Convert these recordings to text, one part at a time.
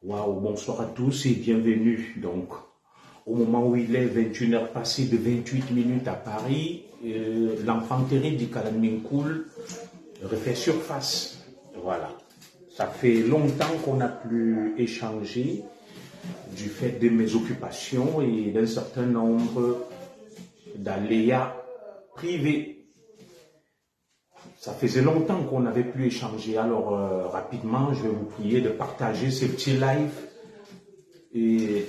Waouh, bonsoir à tous et bienvenue. Donc, au moment où il est 21h passé de 28 minutes à Paris, l'enfant terrible du Kalanminkoul refait surface. Voilà. Ça fait longtemps qu'on n'a plus échangé du fait de mes occupations et d'un certain nombre d'aléas privés. Ça faisait longtemps qu'on n'avait plus échangé. Alors, rapidement, je vais vous prier de partager ce petit live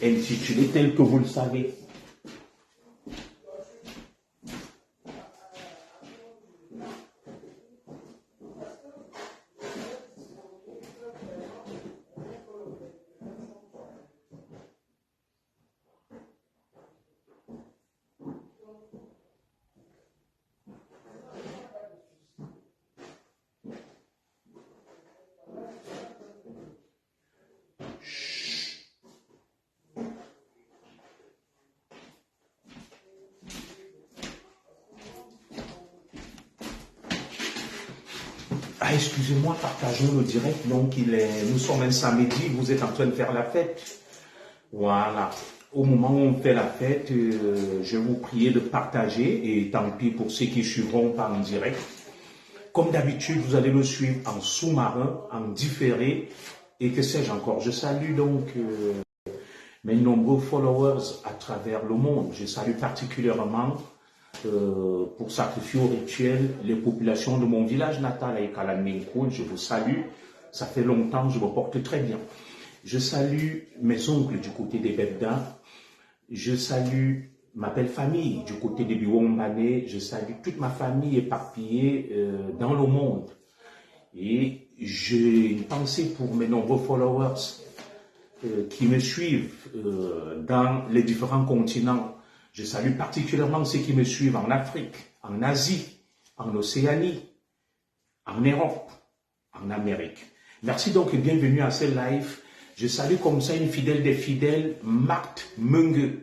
intitulé tel que vous le savez. Ah, excusez-moi, partageons le direct. Donc, nous sommes un samedi, vous êtes en train de faire la fête. Voilà. Au moment où on fait la fête, je vais vous prier de partager et tant pis pour ceux qui suivront pas en direct. Comme d'habitude, vous allez le suivre en sous-marin, en différé et que sais-je encore. Je salue donc mes nombreux followers à travers le monde. Je salue particulièrement pour sacrifier au rituel les populations de mon village natal à Kalanminkoul. Je vous salue. Ça fait longtemps, je me porte très bien. Je salue mes oncles du côté des Bebda. Je salue ma belle famille du côté des Biwombane. Je salue toute ma famille éparpillée dans le monde. Et j'ai une pensée pour mes nombreux followers qui me suivent dans les différents continents. Je salue particulièrement ceux qui me suivent en Afrique, en Asie, en Océanie, en Europe, en Amérique. Merci donc et bienvenue à ce live. Je salue comme ça une fidèle des fidèles, Marthe Mungue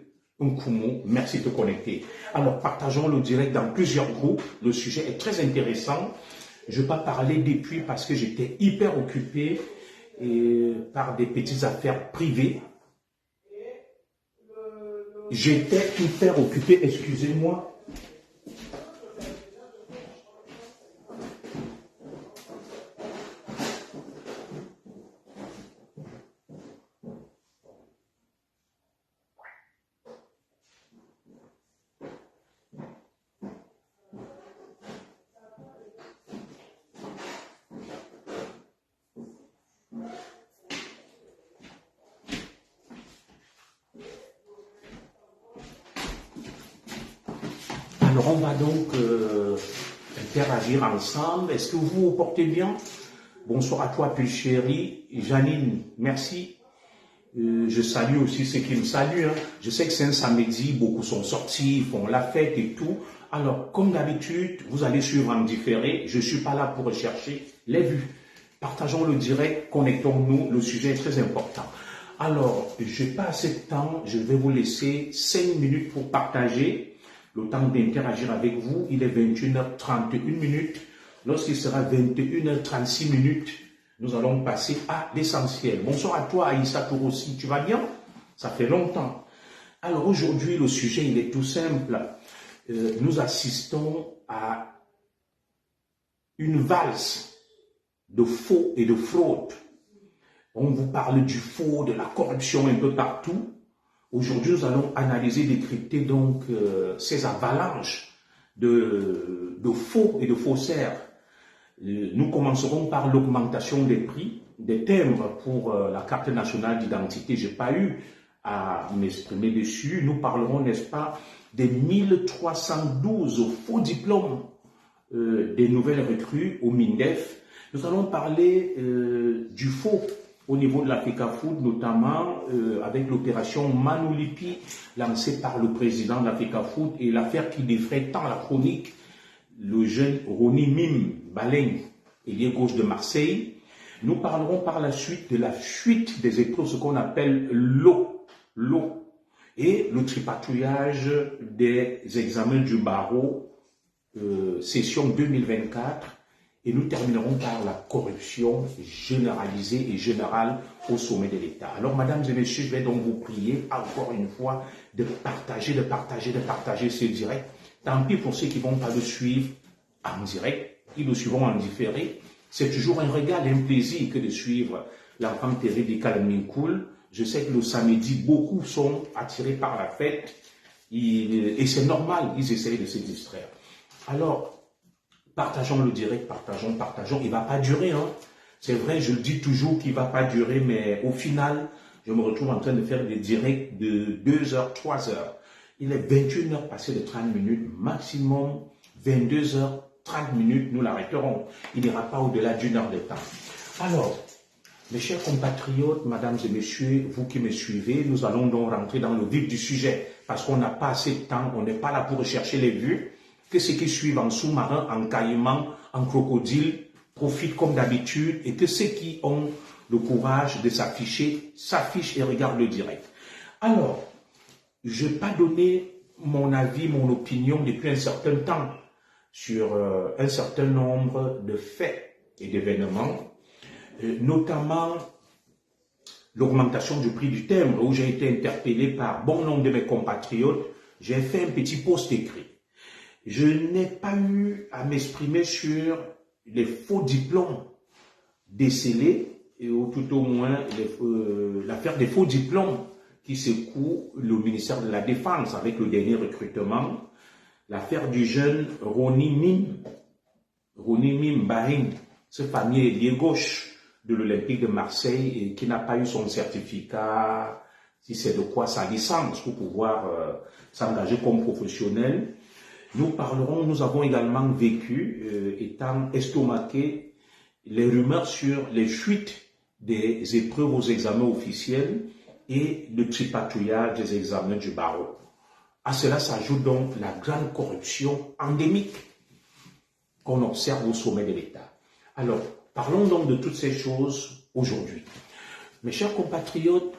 Nkumu. Merci de te connecter. Alors, partageons le direct dans plusieurs groupes. Le sujet est très intéressant. Je ne vais pas parler depuis parce que j'étais hyper occupé par des petites affaires privées. J'étais hyper occupé, excusez-moi. Alors, on va donc interagir ensemble. Est-ce que vous vous portez bien? Bonsoir à toi, plus chérie. Janine, merci. Je salue aussi ceux qui me saluent. Hein. Je sais que c'est un samedi, beaucoup sont sortis, font la fête et tout. Alors, comme d'habitude, vous allez suivre en différé. Je ne suis pas là pour rechercher les vues. Partageons le direct, connectons-nous. Le sujet est très important. Alors, je n'ai pas assez de temps. Je vais vous laisser 5 minutes pour partager. Le temps d'interagir avec vous, il est 21h31. Lorsqu'il sera 21h36, nous allons passer à l'essentiel. Bonsoir à toi, Aïssa Tourossi, tu vas bien? Ça fait longtemps. Alors aujourd'hui, le sujet, il est tout simple. Nous assistons à une valse de faux et de fraude. On vous parle du faux, de la corruption un peu partout. Aujourd'hui, nous allons analyser, décrypter donc ces avalanches de faux et de faussaires. Nous commencerons par l'augmentation des prix, des timbres pour la carte nationale d'identité. Je n'ai pas eu à m'exprimer dessus. Nous parlerons, n'est-ce pas, des 1312 faux diplômes des nouvelles recrues au MINDEF. Nous allons parler du faux au niveau de l'Africa Food, notamment avec l'opération Manoulipi lancée par le président de l'Africa Food et l'affaire qui défraie tant la chronique, le jeune Roni Mim Baleng, ailier gauche de Marseille. Nous parlerons par la suite de la fuite des épreuves, ce qu'on appelle l'eau, et le tripatouillage des examens du barreau, session 2024, et nous terminerons par la corruption généralisée et générale au sommet de l'État. Alors, mesdames et messieurs, je vais donc vous prier encore une fois de partager ce direct. Tant pis pour ceux qui ne vont pas le suivre en direct, ils le suivront en différé. C'est toujours un régal, un plaisir que de suivre l'enfant terrible des Calamine Cool. Je sais que le samedi, beaucoup sont attirés par la fête et c'est normal, ils essayent de se distraire. Alors, partageons le direct, partageons. Il ne va pas durer, hein. C'est vrai, je le dis toujours qu'il ne va pas durer, mais au final, je me retrouve en train de faire des directs de 2 heures, 3 heures. Il est 21 heures passées de 30 minutes, maximum 22 heures, 30 minutes, nous l'arrêterons. Il n'ira pas au-delà d'1 heure de temps. Alors, mes chers compatriotes, mesdames et messieurs, vous qui me suivez, nous allons donc rentrer dans le vif du sujet, parce qu'on n'a pas assez de temps, on n'est pas là pour rechercher les vues, que ceux qui suivent en sous-marin, en caïman, en crocodile, profitent comme d'habitude, et que ceux qui ont le courage de s'afficher, s'affichent et regardent le direct. Alors, je n'ai pas donné mon avis, mon opinion depuis un certain temps sur un certain nombre de faits et d'événements, notamment l'augmentation du prix du timbre, où j'ai été interpellé par bon nombre de mes compatriotes. J'ai fait un petit post écrit. Je n'ai pas eu à m'exprimer sur les faux diplômes décelés, ou tout au moins l'affaire des faux diplômes qui secoue le ministère de la Défense avec le dernier recrutement, l'affaire du jeune Roni Mim Bahing, ce fameux ailier gauche de l'Olympique de Marseille et qui n'a pas eu son certificat, si c'est de quoi sa licence pour pouvoir s'engager comme professionnel. Nous avons également vécu, étant estomaqués, les rumeurs sur les fuites des épreuves aux examens officiels et le tripatouillage des examens du barreau. À cela s'ajoute donc la grande corruption endémique qu'on observe au sommet de l'État. Alors, parlons donc de toutes ces choses aujourd'hui. Mes chers compatriotes,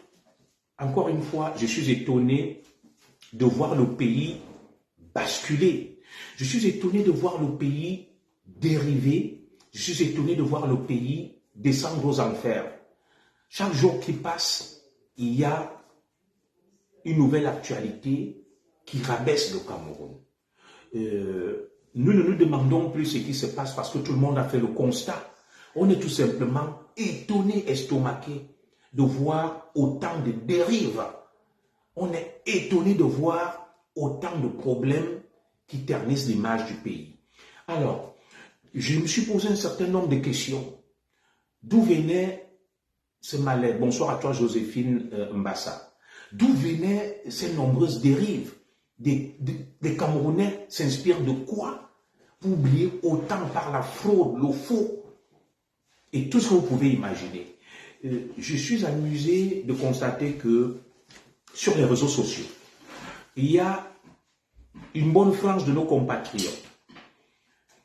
encore une fois, je suis étonné de voir le pays basculer. Je suis étonné de voir le pays dériver. Je suis étonné de voir le pays descendre aux enfers. Chaque jour qui passe, il y a une nouvelle actualité qui rabaisse le Cameroun. Nous ne nous demandons plus ce qui se passe parce que tout le monde a fait le constat. On est tout simplement étonné, estomaqué de voir autant de dérives. On est étonné de voir autant de problèmes qui ternissent l'image du pays. Alors, je me suis posé un certain nombre de questions. D'où venait ce mal-être? Bonsoir à toi, Joséphine Mbassa. D'où venaient ces nombreuses dérives? Des Camerounais s'inspirent de quoi pour oublier autant par la fraude, le faux et tout ce que vous pouvez imaginer? Je suis amusé de constater que sur les réseaux sociaux, il y a une bonne frange de nos compatriotes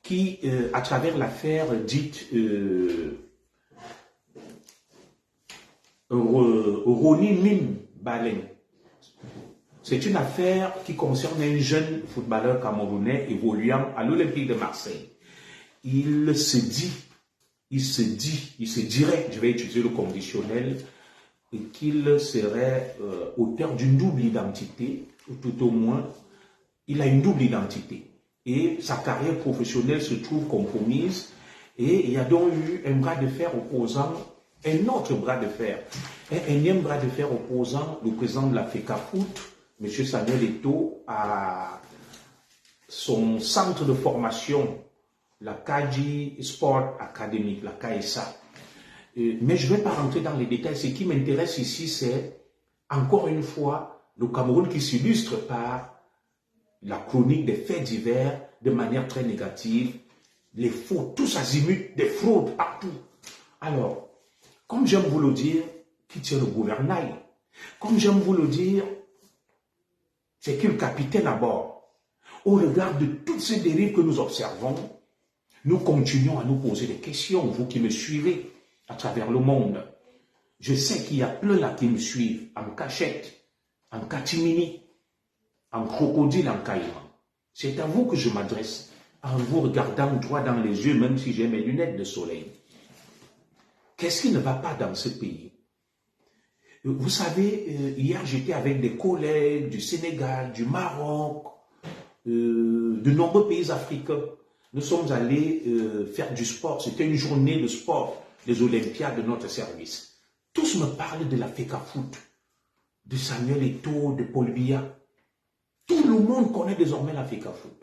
qui, à travers l'affaire dite Roni Mim Bahing, c'est une affaire qui concerne un jeune footballeur camerounais évoluant à l'Olympique de Marseille. Il se dirait, je vais utiliser le conditionnel, qu'il serait auteur d'une double identité, ou tout au moins, il a une double identité. Et sa carrière professionnelle se trouve compromise, et il y a donc eu un bras de fer opposant, un autre bras de fer, un énième bras de fer opposant le président de la FECAFOOT, M. Samuel Eto'o, à son centre de formation, la Kaji Sport Academy, la KSA. Mais je ne vais pas rentrer dans les détails. Ce qui m'intéresse ici, c'est, encore une fois, le Cameroun qui s'illustre par la chronique des faits divers de manière très négative, les faux, tous azimuts, des fraudes partout. Alors, comme j'aime vous le dire, qui tient le gouvernail? Comme j'aime vous le dire, c'est qui le capitaine à bord? Au regard de toutes ces dérives que nous observons, nous continuons à nous poser des questions, vous qui me suivez à travers le monde. Je sais qu'il y a plein là qui me suivent, en cachette, en catimini, en crocodile, en caïman. C'est à vous que je m'adresse. en vous regardant droit dans les yeux, même si j'ai mes lunettes de soleil. Qu'est-ce qui ne va pas dans ce pays? Vous savez, hier j'étais avec des collègues du Sénégal, du Maroc, de nombreux pays africains. Nous sommes allés faire du sport. C'était une journée de sport, les Olympiades de notre service. Tous me parlent de la FECAFOOT, de Samuel Eto'o, de Paul Biya. Tout le monde connaît désormais la FECAFOOT.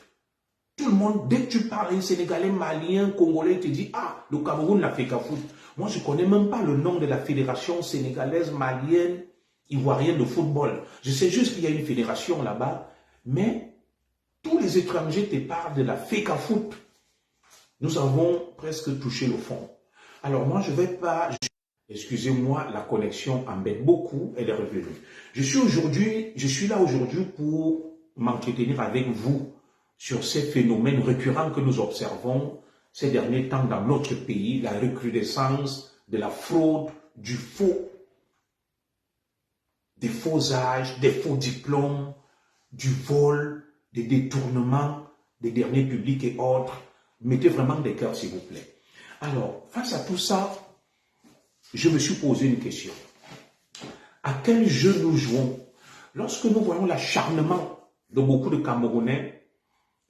Tout le monde, dès que tu parles un Sénégalais, Malien, Congolais, tu dis, ah, le Cameroun, la FECAFOOT. Moi, je ne connais même pas le nom de la fédération sénégalaise, malienne, ivoirienne de football. Je sais juste qu'il y a une fédération là-bas, mais tous les étrangers te parlent de la FECAFOOT. Nous avons presque touché le fond. Alors moi, je ne vais pas... Excusez-moi, la connexion embête beaucoup, elle est revenue. Je suis là aujourd'hui pour m'entretenir avec vous sur ces phénomènes récurrents que nous observons ces derniers temps dans notre pays, la recrudescence de la fraude, du faux, des faux âges, des faux diplômes, du vol, des détournements des derniers publics et autres. Mettez vraiment des cœurs, s'il vous plaît. Alors, face à tout ça, je me suis posé une question. À quel jeu nous jouons lorsque nous voyons l'acharnement de beaucoup de Camerounais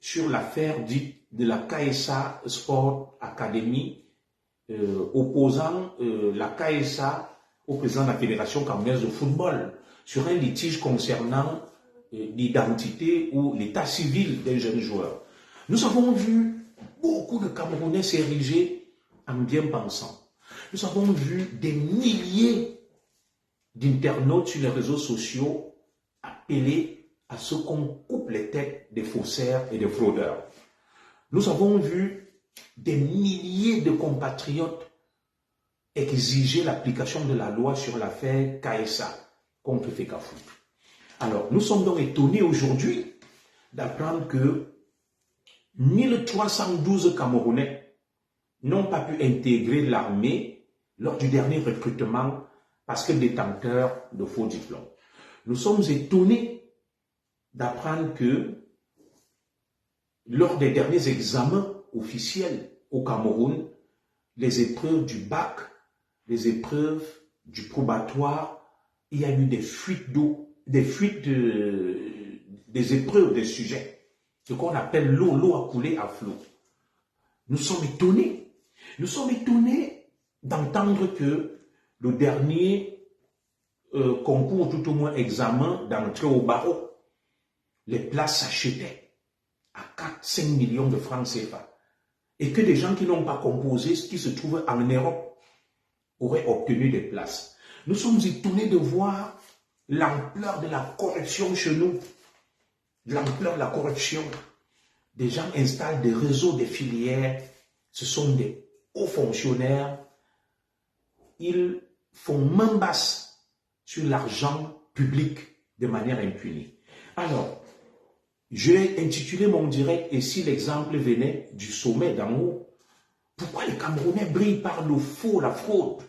sur l'affaire dite de la KSA Sport Academy, opposant la KSA au président de la Fédération camerounaise de football, sur un litige concernant l'identité ou l'état civil d'un jeune joueur. Nous avons vu beaucoup de Camerounais s'ériger en bien-pensants. Nous avons vu des milliers d'internautes sur les réseaux sociaux appeler à ce qu'on coupe les têtes des faussaires et des fraudeurs. Nous avons vu des milliers de compatriotes exiger l'application de la loi sur l'affaire KSA contre FECAFOOT. Alors, nous sommes donc étonnés aujourd'hui d'apprendre que 1312 Camerounais n'ont pas pu intégrer l'armée lors du dernier recrutement parce que détenteurs de faux diplômes. Nous sommes étonnés d'apprendre que lors des derniers examens officiels au Cameroun, les épreuves du bac, les épreuves du probatoire, il y a eu des fuites d'eau, des fuites des épreuves des sujets, ce qu'on appelle l'eau a coulé à flot. Nous sommes étonnés. Nous sommes étonnés d'entendre que le dernier concours, tout au moins examen d'entrée au barreau, les places s'achetaient à 4-5 millions de francs CFA. Et que des gens qui n'ont pas composé, qui se trouvent en Europe, auraient obtenu des places. Nous sommes étonnés de voir l'ampleur de la corruption chez nous. L'ampleur de la corruption. Des gens installent des réseaux, des filières. Ce sont des hauts fonctionnaires. Ils font main basse sur l'argent public de manière impunie. Alors, j'ai intitulé mon direct « Et si l'exemple venait du sommet d'en haut ?» Pourquoi les Camerounais brillent par le faux, la fraude?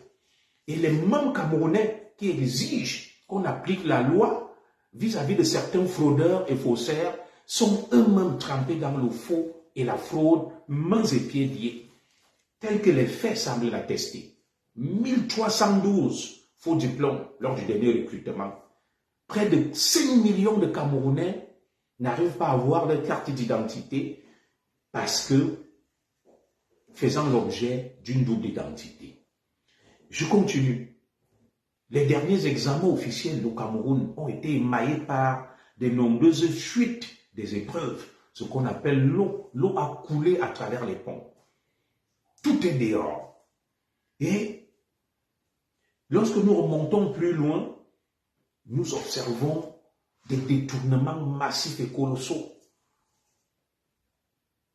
Et les mêmes Camerounais qui exigent qu'on applique la loi vis-à-vis de certains fraudeurs et faussaires sont eux-mêmes trempés dans le faux et la fraude, mains et pieds liés, tels que les faits semblent l'attester. 1312 faux diplômes lors du dernier recrutement. Près de 5 millions de Camerounais n'arrivent pas à avoir leur carte d'identité parce que faisant l'objet d'une double identité. Je continue. Les derniers examens officiels au Cameroun ont été émaillés par de nombreuses fuites des épreuves, ce qu'on appelle l'eau. L'eau a coulé à travers les ponts. Tout est dehors. Et lorsque nous remontons plus loin, nous observons des détournements massifs et colossaux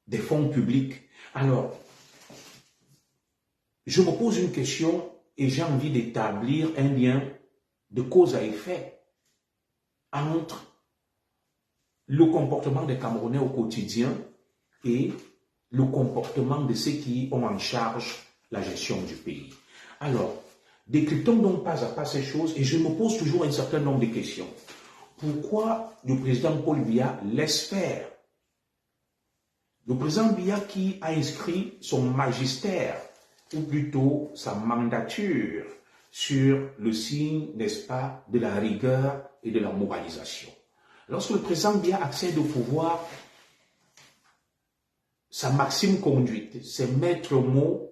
des fonds publics. Alors, je me pose une question et j'ai envie d'établir un lien de cause à effet entre le comportement des Camerounais au quotidien et le comportement de ceux qui ont en charge la gestion du pays. Alors, décryptons donc pas à pas ces choses et je me pose toujours un certain nombre de questions. Pourquoi le président Paul Biya laisse faire Le président Biya qui a inscrit son magistère, ou plutôt sa mandature, sur le signe, n'est-ce pas, de la rigueur et de la moralisation. Lorsque le président Biya accède au pouvoir, sa maxime conduite, ses maîtres mots,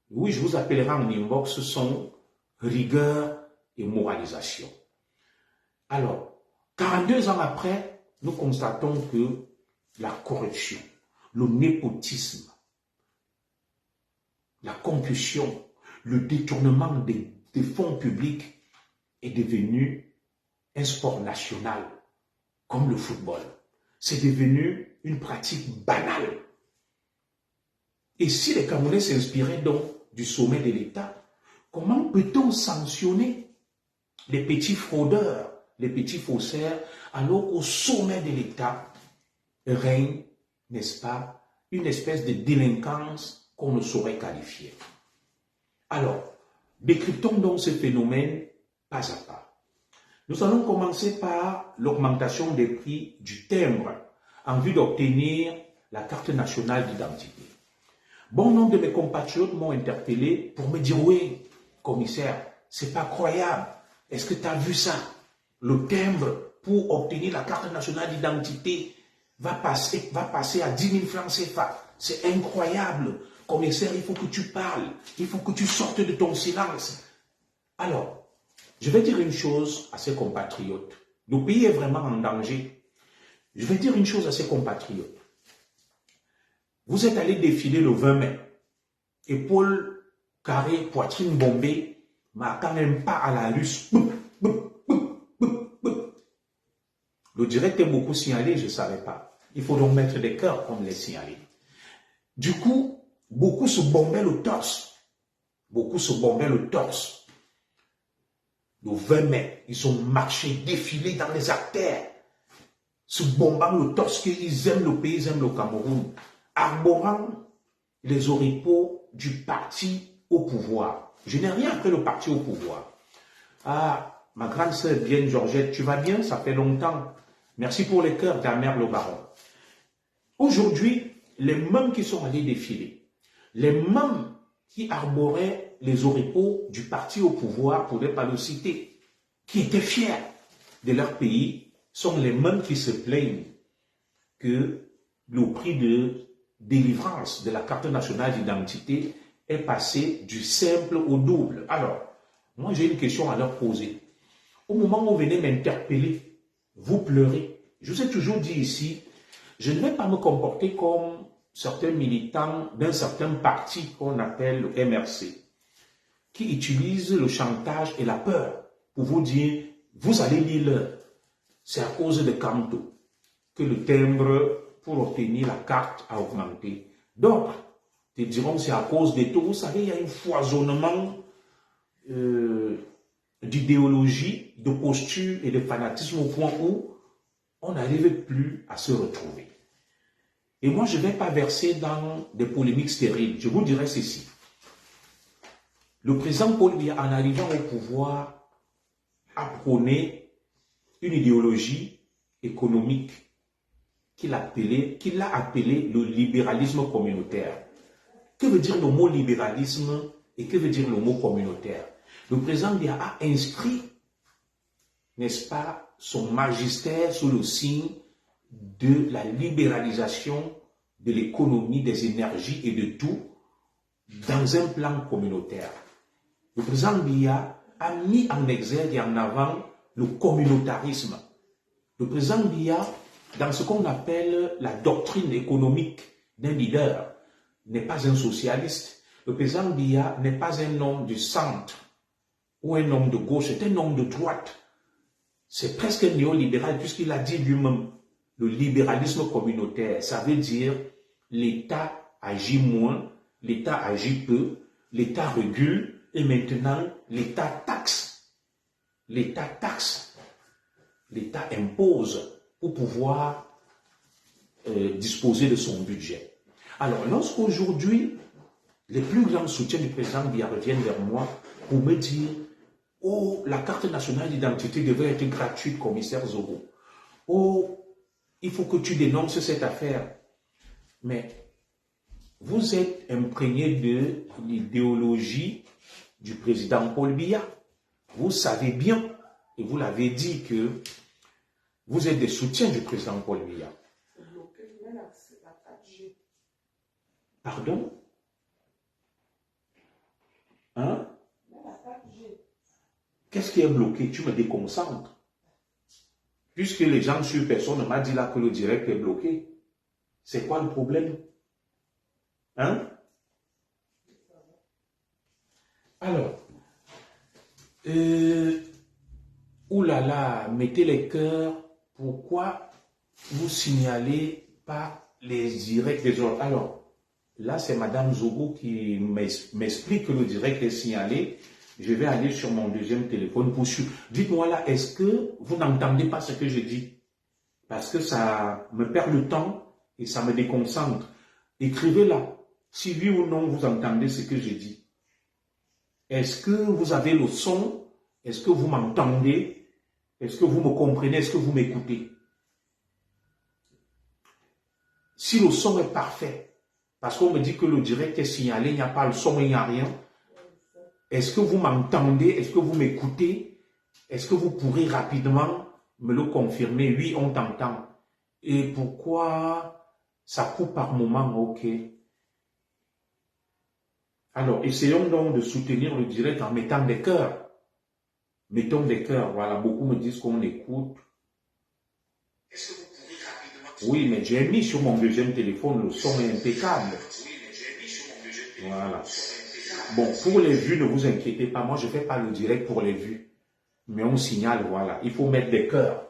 oui, je vous appellerai en inbox, ce sont rigueur et moralisation. Alors, 42 ans après, nous constatons que la corruption, le népotisme, la concussion, le détournement des fonds publics est devenu un sport national, comme le football. C'est devenu une pratique banale. Et si les Camerounais s'inspiraient donc du sommet de l'État, comment peut-on sanctionner les petits fraudeurs, les petits faussaires, alors qu'au sommet de l'État règne, n'est-ce pas, une espèce de délinquance qu'on ne saurait qualifier. Alors, décryptons donc ce phénomène pas à pas. Nous allons commencer par l'augmentation des prix du timbre en vue d'obtenir la carte nationale d'identité. Bon nombre de mes compatriotes m'ont interpellé pour me dire « Oui, commissaire, c'est pas croyable. Est-ce que tu as vu ça? Le timbre pour obtenir la carte nationale d'identité va passer à 10 000 francs CFA. C'est incroyable. Commissaire, il faut que tu parles. Il faut que tu sortes de ton silence. » Alors, je vais dire une chose à ces compatriotes. Le pays est vraiment en danger. Je vais dire une chose à ces compatriotes. Vous êtes allé défiler le 20 mai. Épaules carrées, poitrine bombée, marquant un pas à la russe. Le direct est beaucoup signalé, je ne savais pas. Il faut donc mettre des cœurs comme les signaler. Du coup, beaucoup se bombaient le torse. Beaucoup se bombaient le torse. Le 20 mai, ils ont marché, défilé dans les artères, se bombant le torse qu'ils aiment le pays, ils aiment le Cameroun, arborant les oripeaux du parti au pouvoir. Je n'ai rien après le parti au pouvoir. Ah, ma grande sœur bien Georgette, tu vas bien? Ça fait longtemps. Merci pour les cœurs, ta mère le baron. Aujourd'hui, les mêmes qui sont allés défiler, les mêmes qui arboraient les oripeaux du parti au pouvoir, pour ne pas le citer, qui étaient fiers de leur pays, sont les mêmes qui se plaignent que le prix de délivrance de la carte nationale d'identité est passé du simple au double. Alors, moi j'ai une question à leur poser. Au moment où vous venez m'interpeller, vous pleurez. Je vous ai toujours dit ici, je ne vais pas me comporter comme certains militants d'un certain parti qu'on appelle le MRC, qui utilisent le chantage et la peur pour vous dire, vous allez lire l'heure. C'est à cause de Kanto que le timbre pour obtenir la carte a augmenté. D'autres te diront c'est à cause des taux. Vous savez, il y a un foisonnement d'idéologie, de posture et de fanatisme au point où on n'arrive plus à se retrouver. Et moi, je ne vais pas verser dans des polémiques stériles. Je vous dirai ceci. Le président Paul Biya, en arrivant au pouvoir, a prôné une idéologie économique qu'il a appelé le libéralisme communautaire. Que veut dire le mot libéralisme et que veut dire le mot communautaire? Le président Biya a inscrit, n'est-ce pas, son magistère sous le signe de la libéralisation de l'économie, des énergies et de tout dans un plan communautaire. Le président Biya a mis en exergue et en avant le communautarisme. Le président Biya, dans ce qu'on appelle la doctrine économique d'un leader, n'est pas un socialiste. Le président Biya n'est pas un homme du centre ou un homme de gauche, c'est un homme de droite. C'est presque un néolibéral puisqu'il a dit lui-même le libéralisme communautaire. Ça veut dire l'État agit moins, l'État agit peu, l'État régule et maintenant l'État taxe. L'État taxe. L'État impose pour pouvoir disposer de son budget. Alors, lorsqu'aujourd'hui, les plus grands soutiens du président Biya reviennent vers moi pour me dire « Oh, la carte nationale d'identité devrait être gratuite, commissaire Zogo. Oh, il faut que tu dénonces cette affaire. » Mais vous êtes imprégné de l'idéologie du président Paul Biya. Vous savez bien, et vous l'avez dit, que vous êtes des soutiens du président Paul Biya. Pardon? Hein? Qu'est-ce qui est bloqué? Tu me déconcentres. Puisque les gens sur personne ne m'a dit là que le direct est bloqué. C'est quoi le problème? Hein? Alors, oulala, mettez les cœurs. Pourquoi vous signalez pas les directs des autres? Alors, là, c'est Madame Zogo qui m'explique que le direct est signalé. Je vais aller sur mon deuxième téléphone pour suivre. Dites-moi là, est-ce que vous n'entendez pas ce que je dis? Parce que ça me perd le temps et ça me déconcentre. Écrivez là, si oui ou non vous entendez ce que je dis. Est-ce que vous avez le son? Est-ce que vous m'entendez? Est-ce que vous me comprenez? Est-ce que vous m'écoutez? Si le son est parfait, parce qu'on me dit que le direct est signalé, il n'y a pas le son, il n'y a rien. Est-ce que vous m'entendez? Est-ce que vous m'écoutez? Est-ce que vous pourrez rapidement me le confirmer? Oui, on t'entend. Et pourquoi ça coupe par moment? Ok. Alors, essayons donc de soutenir le direct en mettant des cœurs. Mettons des cœurs. Voilà, beaucoup me disent qu'on écoute. Est-ce que vous pouvez rapidement... Oui, mais j'ai mis sur mon deuxième téléphone, le son est impeccable. Voilà. Bon, pour les vues, ne vous inquiétez pas. Moi, je ne fais pas le direct pour les vues. Mais on signale, voilà. Il faut mettre des cœurs.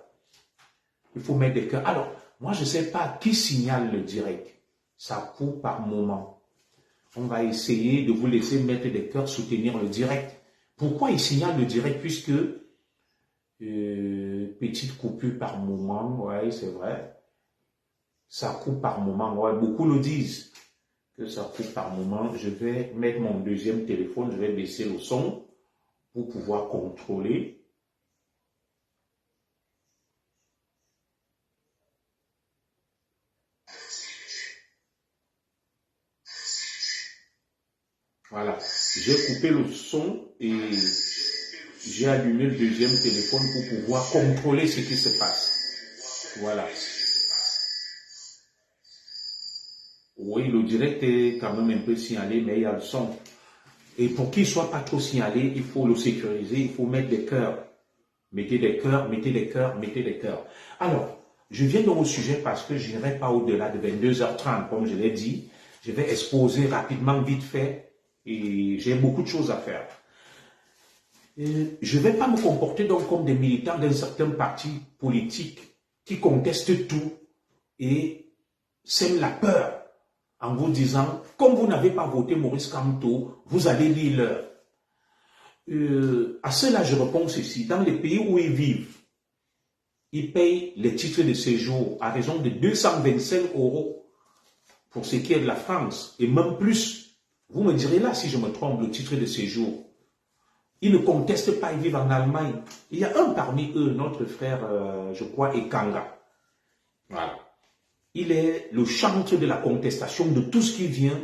Il faut mettre des cœurs. Alors, moi, je ne sais pas qui signale le direct. Ça coupe par moment. On va essayer de vous laisser mettre des cœurs, soutenir le direct. Pourquoi il signale le direct? Puisque, petite coupure par moment, ouais, c'est vrai. Ça coupe par moment, ouais. Beaucoup le disent. Que ça coupe par moment. Je vais mettre mon deuxième téléphone, je vais baisser le son pour pouvoir contrôler. Voilà, j'ai coupé le son et j'ai allumé le deuxième téléphone pour pouvoir contrôler ce qui se passe. Voilà. Oui, le direct est quand même un peu signalé, mais il y a le son. Et pour qu'il ne soit pas trop signalé, il faut le sécuriser, il faut mettre des cœurs. Mettez des cœurs, mettez des cœurs, mettez des cœurs. Alors, je viens donc au sujet parce que je n'irai pas au-delà de 22h30, comme je l'ai dit. Je vais exposer rapidement, vite fait, et j'ai beaucoup de choses à faire. Je ne vais pas me comporter donc comme des militants d'un certain parti politique qui contestent tout et sèment la peur en vous disant, comme vous n'avez pas voté Maurice Kamto, vous allez lire l'heure. À cela, je réponds ceci. Dans les pays où ils vivent, ils payent les titres de séjour à raison de 225 € pour ce qui est de la France, et même plus. Vous me direz là, si je me trompe, le titre de séjour. Ils ne contestent pas, ils vivent en Allemagne. Il y a un parmi eux, notre frère, je crois, Ekanga. Voilà. Il est le chantre de la contestation de tout ce qui vient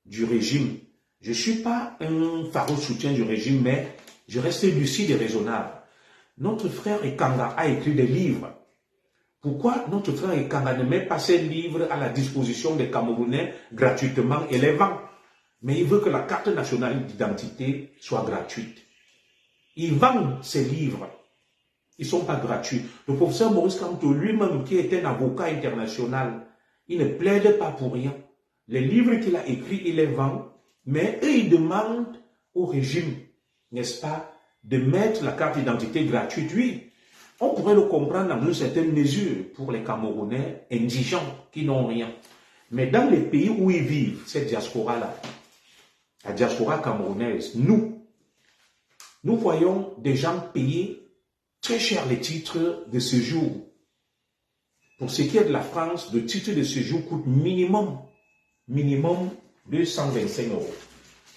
du régime. Je ne suis pas un farouche soutien du régime, mais je reste lucide et raisonnable. Notre frère Ekanga a écrit des livres. Pourquoi notre frère Ekanga ne met pas ses livres à la disposition des Camerounais gratuitement et les vend? Mais il veut que la carte nationale d'identité soit gratuite. Il vend ses livres. Ils ne sont pas gratuits. Le professeur Maurice Kamto lui-même, qui est un avocat international, il ne plaide pas pour rien. Les livres qu'il a écrits, il les vend, mais eux, ils demandent au régime, n'est-ce pas, de mettre la carte d'identité gratuite. Oui, on pourrait le comprendre dans une certaine mesure pour les Camerounais indigents qui n'ont rien. Mais dans les pays où ils vivent, cette diaspora-là, la diaspora camerounaise, nous voyons des gens payer très cher les titres de séjour. Pour ce qui est de la France, le titre de séjour coûte minimum 225 €.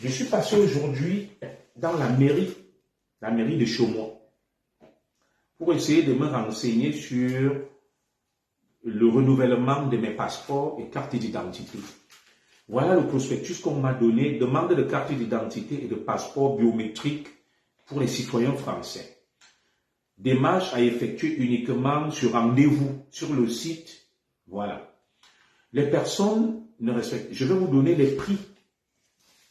Je suis passé aujourd'hui dans la mairie de Chaumont, pour essayer de me renseigner sur le renouvellement de mes passeports et cartes d'identité. Voilà le prospectus qu'on m'a donné, demande de carte d'identité et de passeport biométrique pour les citoyens français. Démarche à effectuer uniquement sur rendez-vous sur le site. Voilà. Les personnes ne respectent. Je vais vous donner les prix.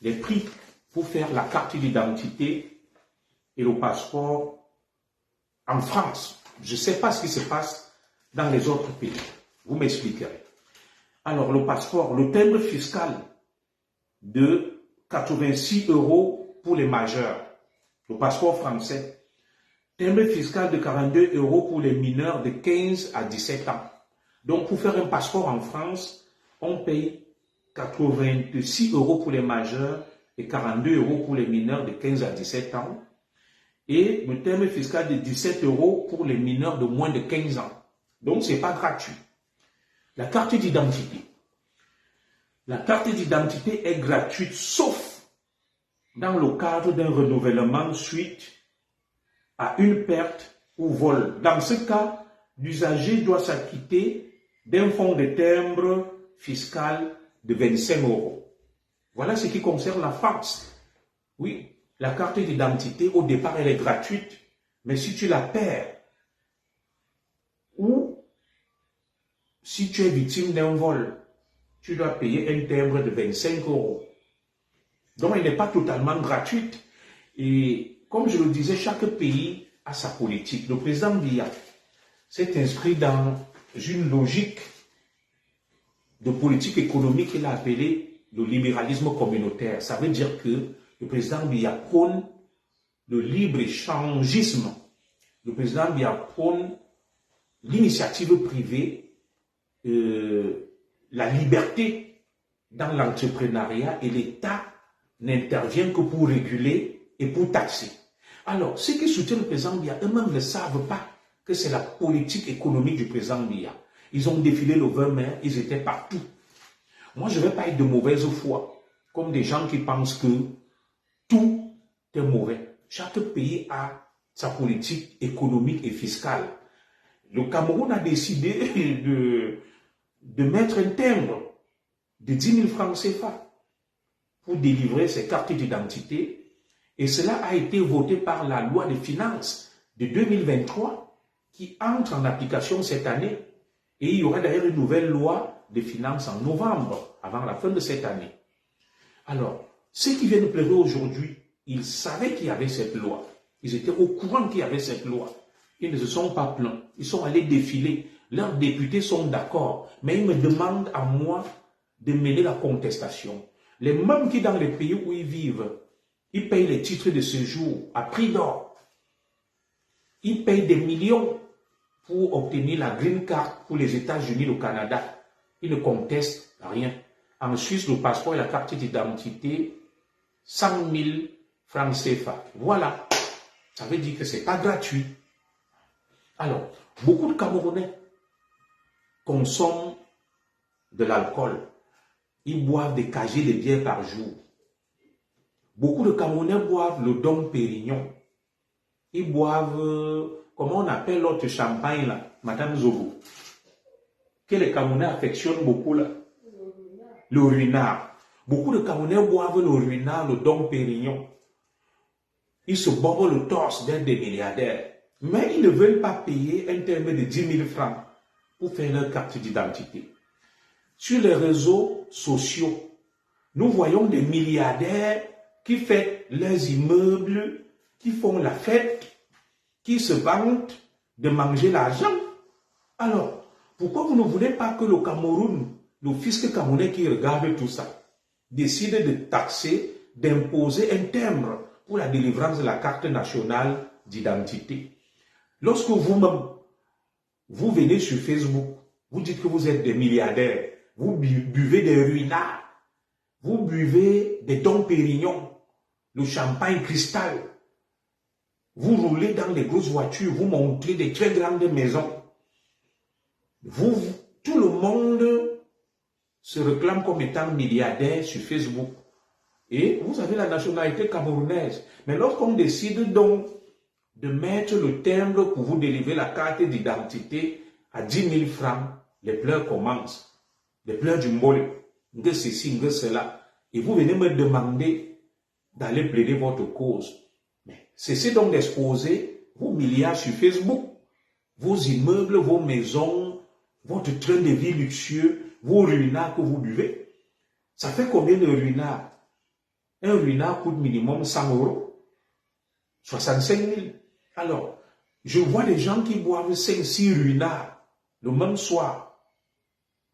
Les prix pour faire la carte d'identité et le passeport en France. Je ne sais pas ce qui se passe dans les autres pays. Vous m'expliquerez. Alors, le passeport, le timbre fiscal de 86 € pour les majeurs. Le passeport français. Timbre fiscal de 42 € pour les mineurs de 15 à 17 ans. Donc, pour faire un passeport en France, on paye 86 € pour les majeurs et 42 € pour les mineurs de 15 à 17 ans. Et le timbre fiscal de 17 € pour les mineurs de moins de 15 ans. Donc, ce n'est pas gratuit. La carte d'identité. La carte d'identité est gratuite, sauf dans le cadre d'un renouvellement suite à une perte ou vol. Dans ce cas, l'usager doit s'acquitter d'un fonds de timbre fiscal de 25 €. Voilà ce qui concerne la France. Oui, la carte d'identité, au départ, elle est gratuite, mais si tu la perds ou si tu es victime d'un vol, tu dois payer un timbre de 25 €. Donc, elle n'est pas totalement gratuite. Et comme je le disais, chaque pays a sa politique. Le président Biya s'est inscrit dans une logique de politique économique qu'il a appelée le libéralisme communautaire. Ça veut dire que le président Biya prône le libre-échangisme. Le président Biya prône l'initiative privée, la liberté dans l'entrepreneuriat, et l'État n'intervient que pour réguler et pour taxer. Alors, ceux qui soutiennent le président Biya eux-mêmes ne savent pas que c'est la politique économique du président Biya. Ils ont défilé le 20 mai, ils étaient partout. Moi, je ne vais pas être de mauvaise foi, comme des gens qui pensent que tout est mauvais. Chaque pays a sa politique économique et fiscale. Le Cameroun a décidé de mettre un timbre de 10 000 francs CFA pour délivrer ses cartes d'identité. Et cela a été voté par la loi des finances de 2023 qui entre en application cette année. Et il y aura d'ailleurs une nouvelle loi des finances en novembre, avant la fin de cette année. Alors, ceux qui viennent pleurer aujourd'hui, ils savaient qu'il y avait cette loi. Ils étaient au courant qu'il y avait cette loi. Ils ne se sont pas plaints. Ils sont allés défiler. Leurs députés sont d'accord. Mais ils me demandent à moi de mener la contestation. Les mêmes qui, dans les pays où ils vivent, ils payent les titres de séjour à prix d'or. Ils payent des millions pour obtenir la green card pour les États-Unis, le Canada. Ils ne contestent rien. En Suisse, le passeport et la carte d'identité, 100 000 francs CFA. Voilà. Ça veut dire que ce n'est pas gratuit. Alors, beaucoup de Camerounais consomment de l'alcool. Ils boivent des casiers de bière par jour. Beaucoup de Camerounais boivent le Dom Pérignon. Ils boivent, comment on appelle l'autre champagne là, Madame Zobo, que les Camerounais affectionnent beaucoup là. Le Ruinart. Beaucoup de Camerounais boivent le Ruinart, le Dom Pérignon. Ils se bombent le torse d'être des milliardaires. Mais ils ne veulent pas payer un terme de 10 000 francs pour faire leur carte d'identité. Sur les réseaux sociaux, nous voyons des milliardaires qui fêtent leurs immeubles, qui font la fête, qui se vantent de manger l'argent. Alors, pourquoi vous ne voulez pas que le Cameroun, le fisc camerounais qui regarde tout ça, décide de taxer, d'imposer un timbre pour la délivrance de la carte nationale d'identité? Lorsque vous-même, vous venez sur Facebook, vous dites que vous êtes des milliardaires, vous buvez des ruinards, vous buvez des Dom Pérignon, le champagne cristal, vous roulez dans des grosses voitures, vous montrez des très grandes maisons. Tout le monde se réclame comme étant milliardaire sur Facebook. Et vous avez la nationalité camerounaise. Mais lorsqu'on décide donc de mettre le timbre pour vous délivrer la carte d'identité à 10 000 francs, les pleurs commencent. Les pleurs du mbole, de ceci, de cela. Et vous venez me demander d'aller plaider votre cause. Mais cessez donc d'exposer vos milliards sur Facebook, vos immeubles, vos maisons, votre train de vie luxueux, vos ruinards que vous buvez. Ça fait combien de ruinards? Un ruinard coûte minimum 100 €, 65 000. Alors, je vois des gens qui boivent 5-6 ruinards le même soir,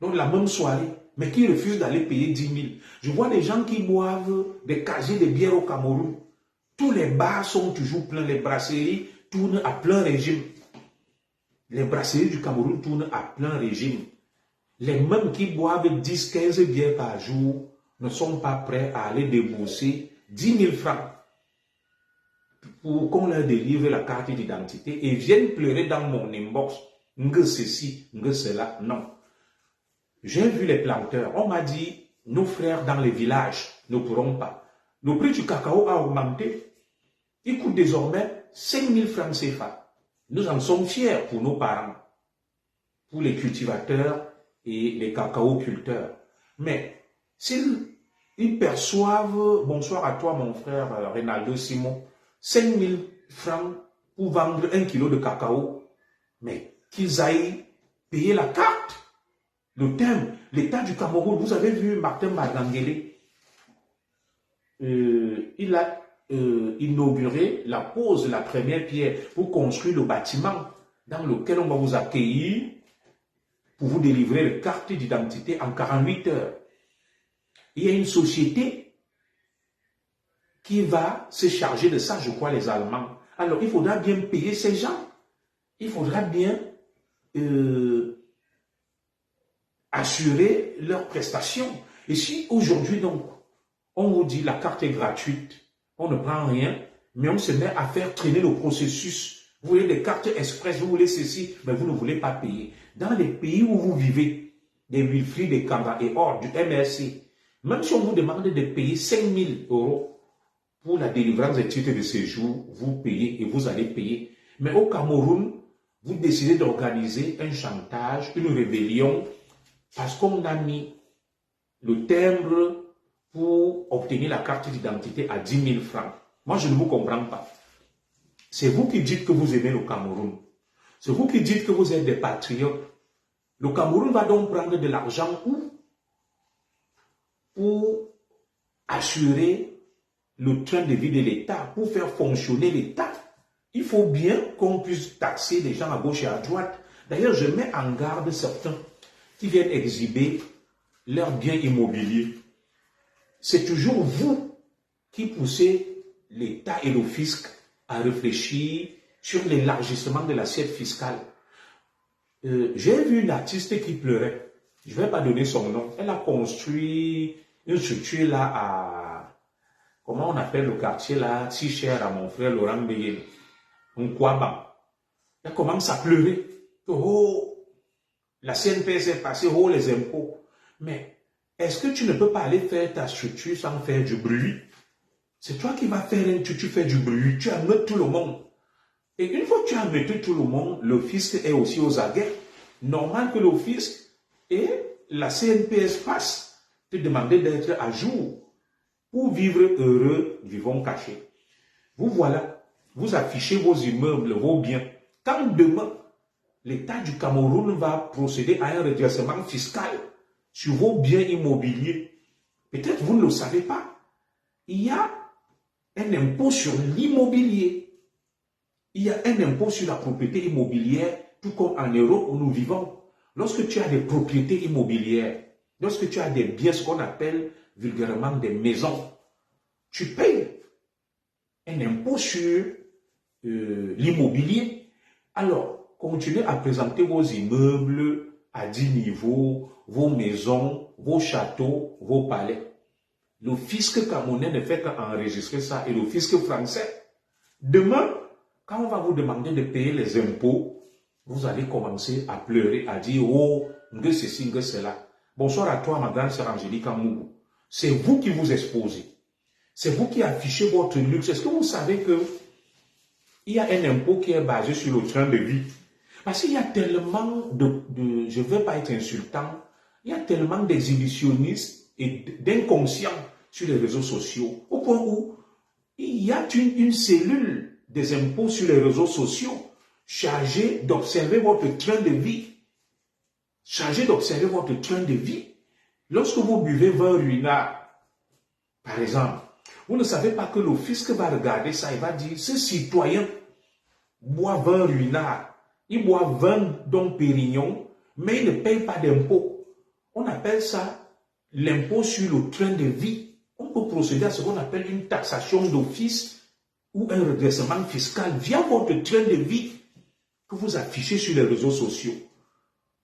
donc la même soirée, mais qui refusent d'aller payer 10 000. Je vois des gens qui boivent des casiers de bière au Cameroun. Tous les bars sont toujours pleins, les brasseries tournent à plein régime. Les brasseries du Cameroun tournent à plein régime. Les mêmes qui boivent 10-15 bières par jour ne sont pas prêts à aller débourser 10 000 francs pour qu'on leur délivre la carte d'identité et viennent pleurer dans mon inbox. Nga ceci, nga cela. Non. J'ai vu les planteurs. On m'a dit, nos frères dans les villages ne pourront pas. Le prix du cacao a augmenté. Il coûte désormais 5 000 francs CFA. Nous en sommes fiers pour nos parents, pour les cultivateurs et les cacao-culteurs. Mais s'ils perçoivent, bonsoir à toi mon frère Reynaldo Simon, 5 000 francs pour vendre 1 kilo de cacao, mais qu'ils aillent payer la carte. Le thème, l'État du Cameroun, vous avez vu Martin Marangele, il a inauguré la pose de la première pierre pour construire le bâtiment dans lequel on va vous accueillir pour vous délivrer les cartes d'identité en 48 heures. Il y a une société qui va se charger de ça, je crois, les Allemands. Alors, il faudra bien payer ces gens. Il faudra bien assurer leurs prestations. Et si aujourd'hui, donc, on vous dit la carte est gratuite, on ne prend rien, mais on se met à faire traîner le processus. Vous voulez des cartes express, vous voulez ceci, mais vous ne voulez pas payer. Dans les pays où vous vivez, des Wilfried, des Kamba et hors du MRC, même si on vous demande de payer 5 000 € pour la délivrance des titres de séjour, vous payez et vous allez payer. Mais au Cameroun, vous décidez d'organiser un chantage, une rébellion, parce qu'on a mis le timbre pour obtenir la carte d'identité à 10 000 francs. Moi, je ne vous comprends pas. C'est vous qui dites que vous aimez le Cameroun. C'est vous qui dites que vous êtes des patriotes. Le Cameroun va donc prendre de l'argent où? Pour assurer le train de vie de l'État, pour faire fonctionner l'État. Il faut bien qu'on puisse taxer les gens à gauche et à droite. D'ailleurs, je mets en garde certains qui viennent exhiber leurs biens immobiliers. C'est toujours vous qui poussez l'État et le fisc à réfléchir sur l'élargissement de l'assiette fiscale. J'ai vu une artiste qui pleurait. Je ne vais pas donner son nom. Elle a construit une structure là à... Comment on appelle le quartier là, si cher à mon frère Laurent Beyel, Nkwaba. Elle commence à pleurer. Oh, la CNPS est passée, oh les impôts. Mais est-ce que tu ne peux pas aller faire ta structure sans faire du bruit? C'est toi qui vas faire, tu fais du bruit, tu ameutes tout le monde. Et une fois que tu as ameutes tout le monde, le fisc est aussi aux aguets. Normal que le fisc et la CNPS passent te demander d'être à jour. Pour vivre heureux, vivons cachés. Vous voilà, vous affichez vos immeubles, vos biens. Quand demain, l'État du Cameroun va procéder à un redressement fiscal sur vos biens immobiliers, peut-être vous ne le savez pas, il y a un impôt sur l'immobilier. Il y a un impôt sur la propriété immobilière, tout comme en Europe où nous vivons. Lorsque tu as des propriétés immobilières, lorsque tu as des biens, ce qu'on appelle vulgairement des maisons, tu payes un impôt sur l'immobilier. Alors, continuez à présenter vos immeubles à 10 niveaux, vos maisons, vos châteaux, vos palais. Le fisc camerounais ne fait qu'enregistrer ça et le fisc français. Demain, quand on va vous demander de payer les impôts, vous allez commencer à pleurer, à dire « Oh, que ceci, que cela ». Bonsoir à toi, ma grande sœur Angélique Amougou. C'est vous qui vous exposez. C'est vous qui affichez votre luxe. Est-ce que vous savez qu'il y a un impôt qui est basé sur le train de vie? Parce qu'il y a tellement je ne veux pas être insultant, il y a tellement d'exhibitionnistes et d'inconscients sur les réseaux sociaux, au point où il y a une cellule des impôts sur les réseaux sociaux chargée d'observer votre train de vie. Chargée d'observer votre train de vie. Lorsque vous buvez 20 ruinards, par exemple, vous ne savez pas que le fisc va regarder ça et va dire, ce citoyen boit 20 ruinards, il boit 20 dom Pérignon, mais il ne paye pas d'impôt. On appelle ça l'impôt sur le train de vie. On peut procéder à ce qu'on appelle une taxation d'office ou un redressement fiscal via votre train de vie que vous affichez sur les réseaux sociaux.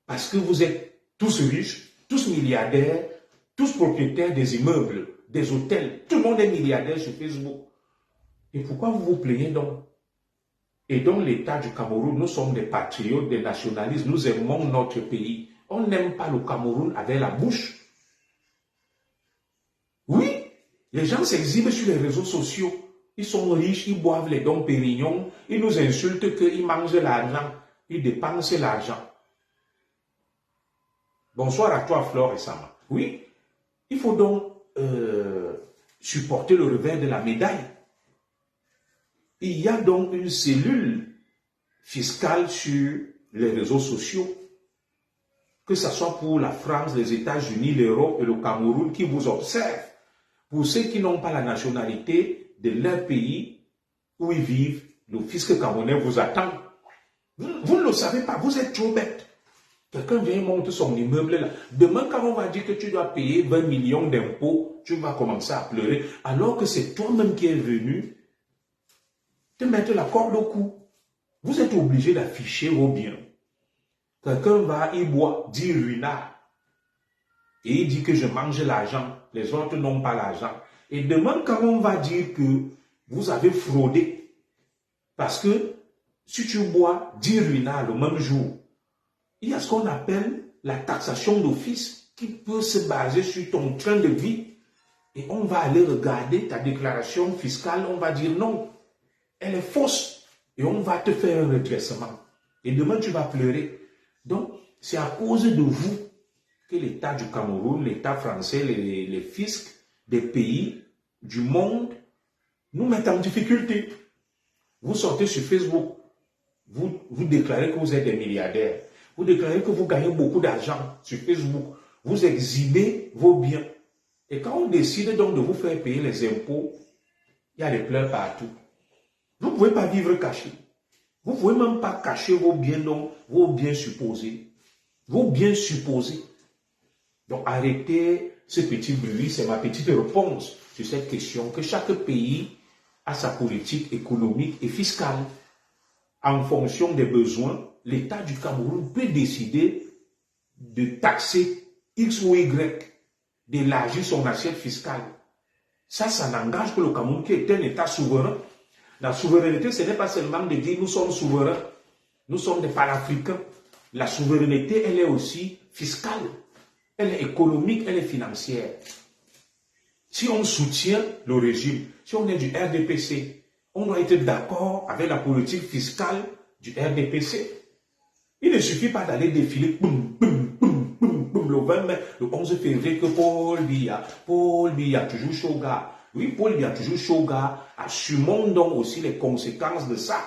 Parce que vous êtes tous riches, tous milliardaires, tous propriétaires des immeubles, des hôtels. Tout le monde est milliardaire sur Facebook. Et pourquoi vous vous plaignez donc? Et dans l'État du Cameroun, nous sommes des patriotes, des nationalistes, nous aimons notre pays. On n'aime pas le Cameroun avec la bouche. Oui, les gens s'exhibent sur les réseaux sociaux. Ils sont riches, ils boivent les dom Pérignon, ils nous insultent qu'ils mangent l'argent, ils dépensent l'argent. Bonsoir à toi, Flore et Sama. Oui, il faut donc supporter le revers de la médaille. Il y a donc une cellule fiscale sur les réseaux sociaux, que ce soit pour la France, les États-Unis, l'Europe et le Cameroun, qui vous observent. Pour ceux qui n'ont pas la nationalité de leur pays où ils vivent, le fisc camerounais vous attend. Vous ne le savez pas, vous êtes trop bête. Quelqu'un vient monter son immeuble là. Demain, quand on va dire que tu dois payer 20 millions d'impôts, tu vas commencer à pleurer, alors que c'est toi-même qui es venu te mettre la corde au cou. Vous êtes obligé d'afficher vos biens. Quelqu'un va, il boit 10 ruinards. Et il dit que je mange l'argent. Les autres n'ont pas l'argent. Et demain, quand on va dire que vous avez fraudé, parce que si tu bois 10 ruinards le même jour, il y a ce qu'on appelle la taxation d'office qui peut se baser sur ton train de vie. Et on va aller regarder ta déclaration fiscale, on va dire non, elle est fausse. Et on va te faire un redressement. Et demain, tu vas pleurer. Donc, c'est à cause de vous que l'État du Cameroun, l'État français, les fiscs des pays du monde nous mettent en difficulté. Vous sortez sur Facebook, vous déclarez que vous êtes des milliardaires. Vous déclarez que vous gagnez beaucoup d'argent sur Facebook. Vous exhibez vos biens. Et quand on décide donc de vous faire payer les impôts, il y a des pleurs partout. Vous ne pouvez pas vivre caché. Vous ne pouvez même pas cacher vos biens, donc vos biens supposés. Vos biens supposés. Donc arrêtez ce petit bruit, c'est ma petite réponse sur cette question, que chaque pays a sa politique économique et fiscale. En fonction des besoins, l'État du Cameroun peut décider de taxer X ou Y, d'élargir son assiette fiscale. Ça n'engage que le Cameroun qui est un État souverain. La souveraineté, ce n'est pas seulement de dire nous sommes souverains, nous sommes des panafricains. La souveraineté, elle est aussi fiscale, elle est économique, elle est financière. Si on soutient le régime, si on est du RDPC, on doit être d'accord avec la politique fiscale du RDPC. Il ne suffit pas d'aller défiler le 20 mai, le 11 février que Paul Biya, toujours chaud gars. Oui, Paul Biya, toujours chaud gars. Assumons donc aussi les conséquences de ça.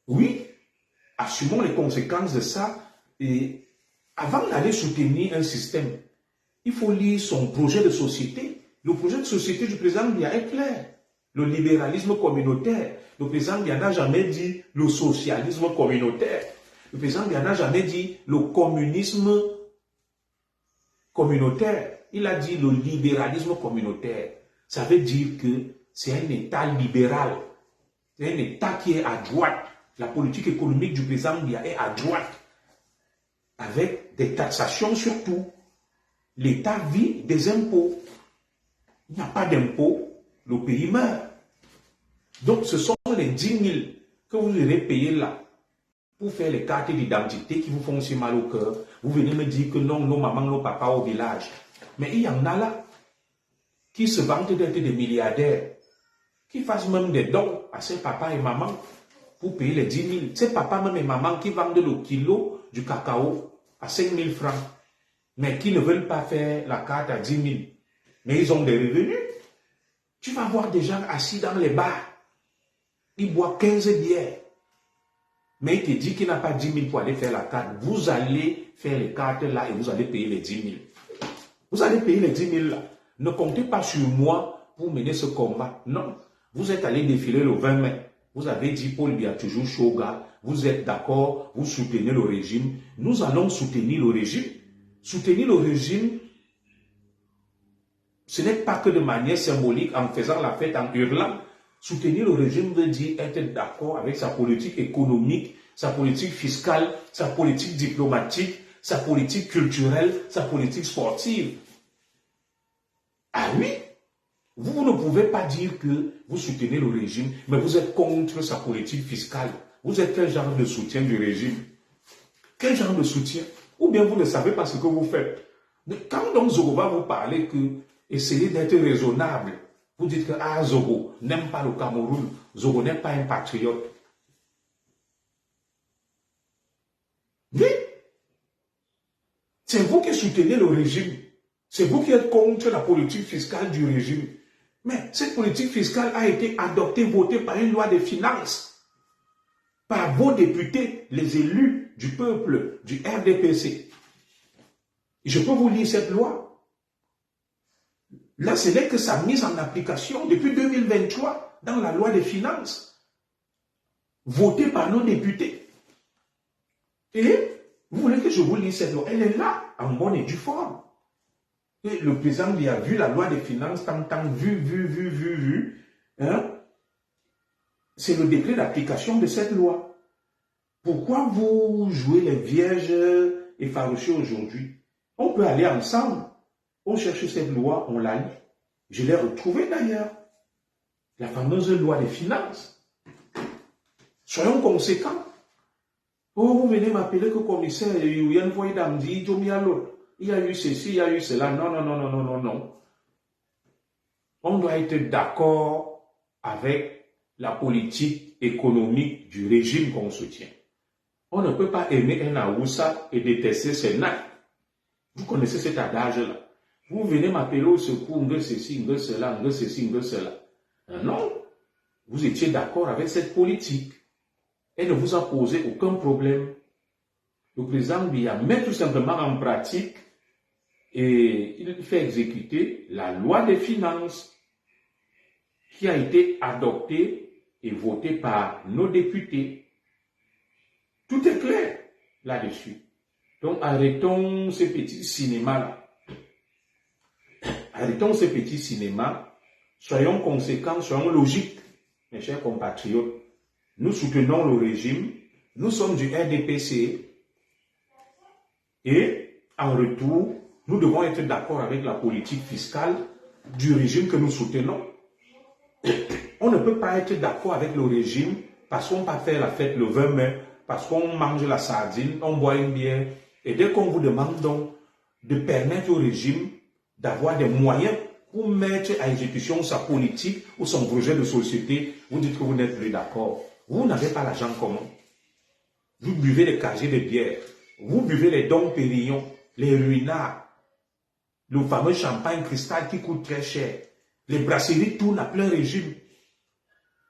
Oui, assumons les conséquences de ça. Et avant d'aller soutenir un système, il faut lire son projet de société. Le projet de société du président Biya est clair. Le libéralisme communautaire. Le président Biya n'a jamais dit le socialisme communautaire. Le président Biya n'a jamais dit le communisme communautaire. Il a dit le libéralisme communautaire. Ça veut dire que c'est un État libéral. C'est un État qui est à droite. La politique économique du président Biya est à droite. Avec des taxations surtout. L'État vit des impôts. Il n'y a pas d'impôts, le pays meurt. Donc ce sont les 10 000 que vous devez payer là pour faire les cartes d'identité qui vous font si mal au cœur. Vous venez me dire que non, nos mamans, nos papas au village. Mais il y en a là qui se vantent d'être des milliardaires, qui fassent même des dons à ses papas et mamans. pour payer les 10 000. C'est papa, même et maman qui vendent le kilo du cacao à 5 000 francs, mais qui ne veulent pas faire la carte à 10 000. Mais ils ont des revenus. Tu vas voir des gens assis dans les bars. Ils boivent 15 bières. Mais il te dit qu'il n'a pas 10 000 pour aller faire la carte. Vous allez faire les cartes là et vous allez payer les 10 000. Vous allez payer les 10 000 là. Ne comptez pas sur moi pour mener ce combat. Non. Vous êtes allé défiler le 20 mai. Vous avez dit Paul Biya toujours chaud gars. Vous êtes d'accord, vous soutenez le régime. Nous allons soutenir le régime. Soutenir le régime, ce n'est pas que de manière symbolique en faisant la fête, en hurlant. Soutenir le régime veut dire être d'accord avec sa politique économique, sa politique fiscale, sa politique diplomatique, sa politique culturelle, sa politique sportive. Ah oui, vous ne pouvez pas dire que vous soutenez le régime, mais vous êtes contre sa politique fiscale. Vous êtes quel genre de soutien du régime? Quel genre de soutien? Ou bien vous ne savez pas ce que vous faites. Mais quand donc Zogo va vous parler que essayez d'être raisonnable, vous dites que Zogo n'aime pas le Cameroun, Zogo n'est pas un patriote. Oui, c'est vous qui soutenez le régime. C'est vous qui êtes contre la politique fiscale du régime. Mais cette politique fiscale a été adoptée, votée par une loi des finances, par vos députés, les élus du peuple, du RDPC. Je peux vous lire cette loi. Là, ce n'est que sa mise en application depuis 2023 dans la loi des finances, votée par nos députés. Et vous voulez que je vous lise cette loi? Elle est là, en bonne et due forme. Et le président lui a vu la loi des finances, tant vu. Hein? C'est le décret d'application de cette loi. Pourquoi vous jouez les vierges effarouchées aujourd'hui? On peut aller ensemble. On cherche cette loi, on la lit. Je l'ai retrouvée d'ailleurs. La fameuse loi des finances. Soyons conséquents. Oh, vous venez m'appeler que commissaire, il y a une fois, il y a eu ceci, il y a eu cela. Non. On doit être d'accord avec la politique économique du régime qu'on soutient. On ne peut pas aimer un Aoussa et détester ses nains. Vous connaissez cet adage-là. Vous venez m'appeler au secours, de ceci, de cela, de ceci, de cela. Non, vous étiez d'accord avec cette politique. Elle ne vous a posé aucun problème. Le président Biya met tout simplement en pratique et il fait exécuter la loi des finances qui a été adoptée et votée par nos députés. Tout est clair là-dessus. Donc arrêtons ces petits cinémas-là. Arrêtons ces petits cinémas. Soyons conséquents, soyons logiques, mes chers compatriotes. Nous soutenons le régime. Nous sommes du RDPC. Et en retour, nous devons être d'accord avec la politique fiscale du régime que nous soutenons. On ne peut pas être d'accord avec le régime parce qu'on va faire la fête le 20 mai, parce qu'on mange la sardine, on boit une bière. Et dès qu'on vous demande donc de permettre au régime d'avoir des moyens pour mettre à exécution sa politique ou son projet de société, vous dites que vous n'êtes plus d'accord. Vous n'avez pas l'argent commun. Vous buvez les casiers de bière. Vous buvez les Dom Pérignon, les Ruinards, le fameux champagne cristal qui coûte très cher. Les brasseries tournent à plein régime.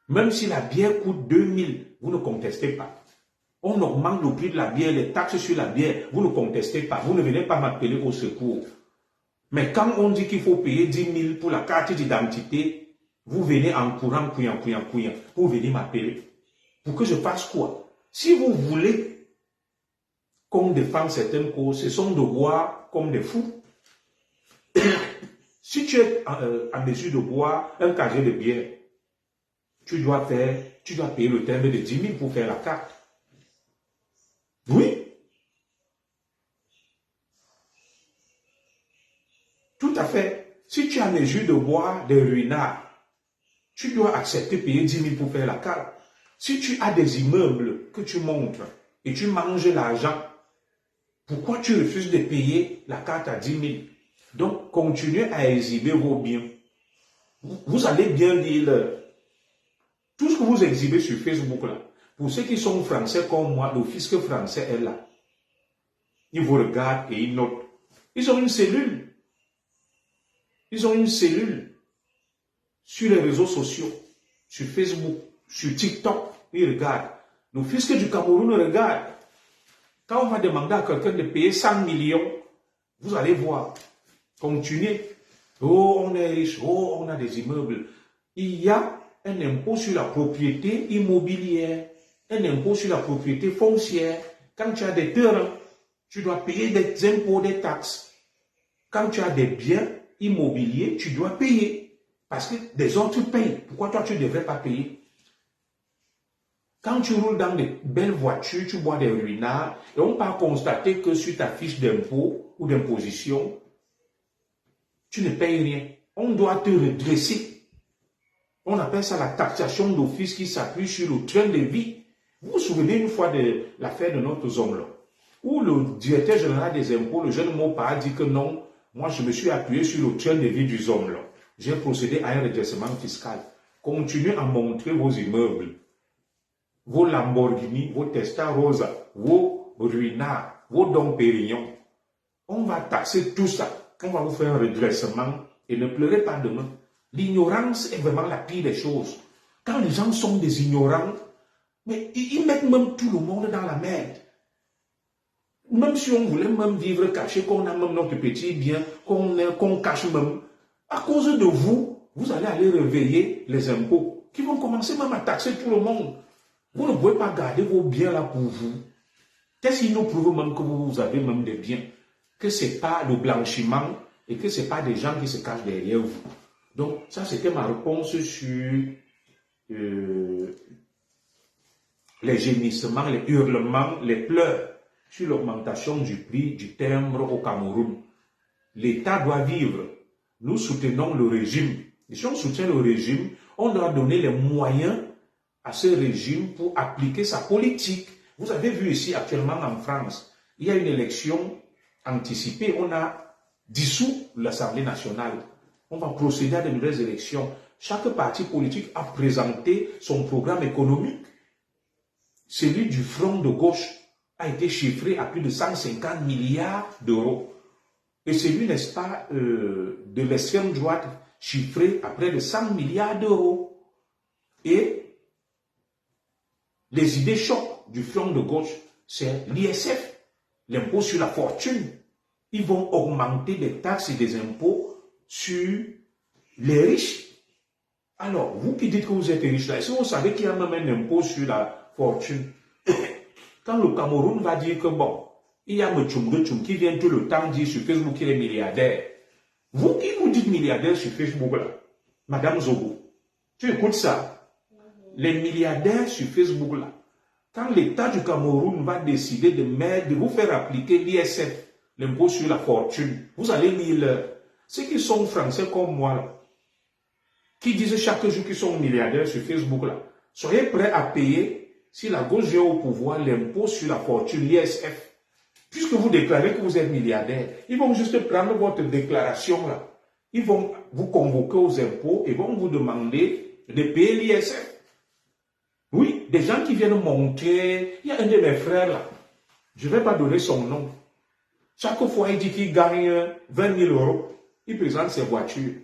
Même si la bière coûte 2000, vous ne contestez pas. On augmente le prix de la bière, les taxes sur la bière, vous ne contestez pas. Vous ne venez pas m'appeler au secours. Mais quand on dit qu'il faut payer 10 000 pour la carte d'identité, vous venez en courant, couillant. Vous venez m'appeler. Pour que je fasse quoi? Si vous voulez qu'on défende certaines causes, ce sont de boire comme des fous. Si tu es en mesure de boire un casier de bière, tu dois payer le terme de 10 000 pour faire la carte. Oui. Tout à fait. Si tu es en mesure de boire des Ruinards, tu dois accepter de payer 10 000 pour faire la carte. Si tu as des immeubles que tu montres et tu manges l'argent, pourquoi tu refuses de payer la carte à 10 000? Donc, continuez à exhiber vos biens. Vous allez bien lire tout ce que vous exhibez sur Facebook là. Pour ceux qui sont français comme moi, le fisc français est là. Ils vous regardent et ils notent. Ils ont une cellule. Ils ont une cellule sur les réseaux sociaux, sur Facebook, sur TikTok. Ils regardent. Le fisc du Cameroun regarde. Quand on va demander à quelqu'un de payer 100 millions, vous allez voir. Continuez. Oh, on est riche. Oh, on a des immeubles. Il y a un impôt sur la propriété immobilière, un impôt sur la propriété foncière. Quand tu as des terrains, tu dois payer des impôts, des taxes. Quand tu as des biens immobiliers, tu dois payer. Parce que des autres payent. Pourquoi toi, tu ne devrais pas payer? Quand tu roules dans des belles voitures, tu bois des ruinards, et on peut constater que sur ta fiche d'impôt ou d'imposition, tu ne payes rien. On doit te redresser. On appelle ça la taxation d'office qui s'appuie sur le train de vie. Vous vous souvenez une fois de l'affaire de notre zone-là, où le directeur général des impôts, le jeune Mopa, a dit que non, moi je me suis appuyé sur le train de vie du zone-là. J'ai procédé à un redressement fiscal. Continuez à montrer vos immeubles, vos Lamborghini, vos Testarossa, vos ruinards, vos Dom Pérignon. On va taxer tout ça. On va vous faire un redressement et ne pleurez pas demain. L'ignorance est vraiment la pire des choses. Quand les gens sont des ignorants, mais ils mettent même tout le monde dans la merde. Même si on voulait même vivre caché, qu'on a même notre petit bien, qu'on cache même, à cause de vous, vous allez aller réveiller les impôts qui vont commencer même à taxer tout le monde. Vous ne pouvez pas garder vos biens là pour vous. Qu'est-ce qui nous prouve même que vous avez même des biens? Que ce n'est pas le blanchiment et que ce n'est pas des gens qui se cachent derrière vous. Donc, ça, c'était ma réponse sur les gémissements, les hurlements, les pleurs sur l'augmentation du prix du timbre au Cameroun. L'État doit vivre. Nous soutenons le régime. Et si on soutient le régime, on doit donner les moyens à ce régime pour appliquer sa politique. Vous avez vu ici actuellement en France, il y a une élection anticipée. On a dissous l'Assemblée nationale. On va procéder à de nouvelles élections. Chaque parti politique a présenté son programme économique. Celui du Front de gauche a été chiffré à plus de 150 milliards d'euros. Et celui, n'est-ce pas, de l'extrême droite, chiffré à près de 100 milliards d'euros. Et les idées chocs du Front de gauche, c'est l'ISF, l'impôt sur la fortune. Ils vont augmenter des taxes et des impôts sur les riches. Alors, vous qui dites que vous êtes riche là, est-ce que vous savez qu'il y a même un impôt sur la fortune? Quand le Cameroun va dire que bon, il y a Mtchoum qui vient tout le temps dire sur Facebook qu'il est milliardaire. Vous qui vous dites milliardaire sur Facebook là, Madame Zogo, tu écoutes ça? Les milliardaires sur Facebook là, quand l'État du Cameroun va décider de vous faire appliquer l'ISF, l'impôt sur la fortune, vous allez lire ceux qui sont français comme moi là, qui disent chaque jour qu'ils sont milliardaires sur Facebook là, soyez prêts à payer, si la gauche vient au pouvoir, l'impôt sur la fortune, l'ISF. Puisque vous déclarez que vous êtes milliardaire, ils vont juste prendre votre déclaration là. Ils vont vous convoquer aux impôts et vont vous demander de payer l'ISF. Oui, des gens qui viennent monter, il y a un de mes frères là, je ne vais pas donner son nom. Chaque fois, il dit qu'il gagne 20 000 euros, il présente ses voitures.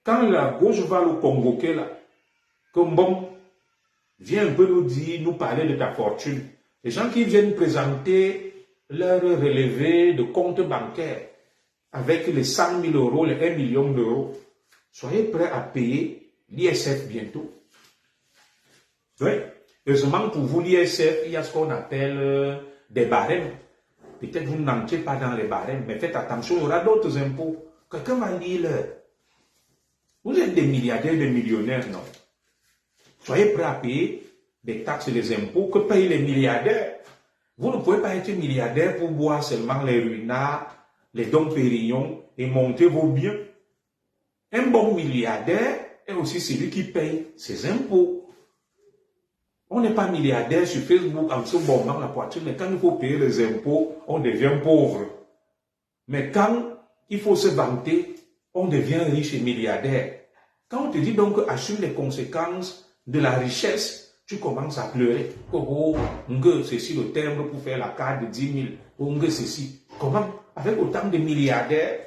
Quand la gauche va le convoquer là, comme bon, viens un peu nous dire, nous parler de ta fortune. Les gens qui viennent présenter leur relevé de compte bancaire avec les 100 000 euros, les 1 million d'euros, soyez prêts à payer l'ISF bientôt. Oui, heureusement pour vous, l'ISF, il y a ce qu'on appelle des barèmes. Peut-être vous n'entrez pas dans les barèmes, mais faites attention, il y aura d'autres impôts. Quelqu'un va dire, vous êtes des milliardaires, des millionnaires, non? Soyez prêts à payer des taxes et des impôts que payent les milliardaires. Vous ne pouvez pas être milliardaire pour boire seulement les ruinards, les Dom Pérignon et monter vos biens. Un bon milliardaire est aussi celui qui paye ses impôts. On n'est pas milliardaire sur Facebook en se bombant la poitrine, mais quand il faut payer les impôts, on devient pauvre. Mais quand il faut se vanter, on devient riche et milliardaire. Quand on te dit donc assume les conséquences de la richesse tu commences à pleurer. Oh, ceci le timbre pour faire la carte de 10 000. Oh, ceci. Comment? Avec autant de milliardaires,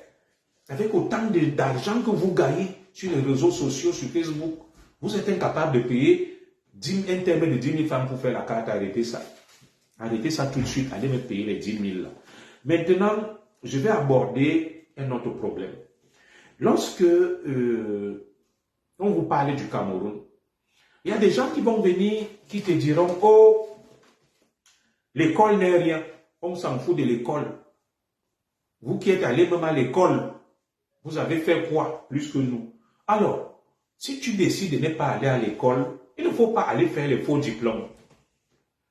avec autant d'argent que vous gagnez sur les réseaux sociaux, sur Facebook, vous êtes incapable de payer un terme de 10 000 francs pour faire la carte. Arrêtez ça. Arrêtez ça tout de suite. Allez me payer les 10 000 là. Maintenant, je vais aborder un autre problème. Lorsque on vous parle du Cameroun, il y a des gens qui vont venir, qui te diront, oh, l'école n'est rien, on s'en fout de l'école. Vous qui êtes allé même à l'école, vous avez fait quoi plus que nous? Alors, si tu décides de ne pas aller à l'école, il ne faut pas aller faire les faux diplômes.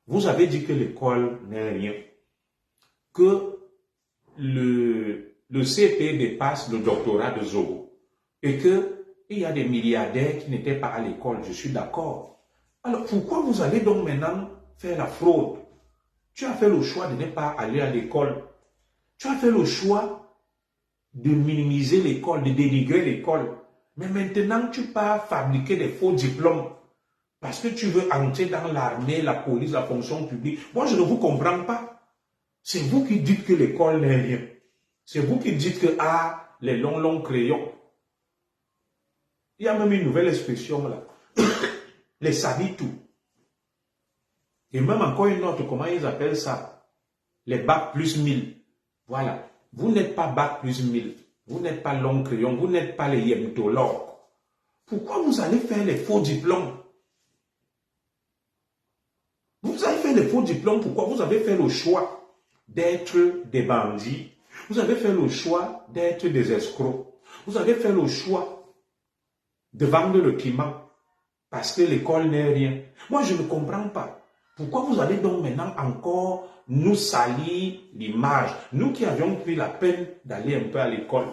Vous avez dit que l'école n'est rien, que le CP dépasse le doctorat de Zogo et qu'il y a des milliardaires qui n'étaient pas à l'école, je suis d'accord. Alors pourquoi vous allez donc maintenant faire la fraude? Tu as fait le choix de ne pas aller à l'école. Tu as fait le choix de minimiser l'école, de dénigrer l'école. Mais maintenant, tu pars fabriquer des faux diplômes parce que tu veux entrer dans l'armée, la police, la fonction publique. Moi, je ne vous comprends pas. C'est vous qui dites que l'école n'est rien. C'est vous qui dites que, ah, les longs crayons. Il y a même une nouvelle expression là. Les sabitou. Et même encore une autre, comment ils appellent ça? Les bac plus 1000. Voilà. Vous n'êtes pas bac plus 1000. Vous n'êtes pas long crayon. Vous n'êtes pas les yemtologues. Pourquoi vous allez faire les faux diplômes? Vous avez fait les faux diplômes. Pourquoi? Vous avez fait le choix d'être des bandits. Vous avez fait le choix d'être des escrocs. Vous avez fait le choix de vendre le piment parce que l'école n'est rien. Moi, je ne comprends pas. Pourquoi vous allez donc maintenant encore nous salir l'image? Nous qui avions pris la peine d'aller un peu à l'école,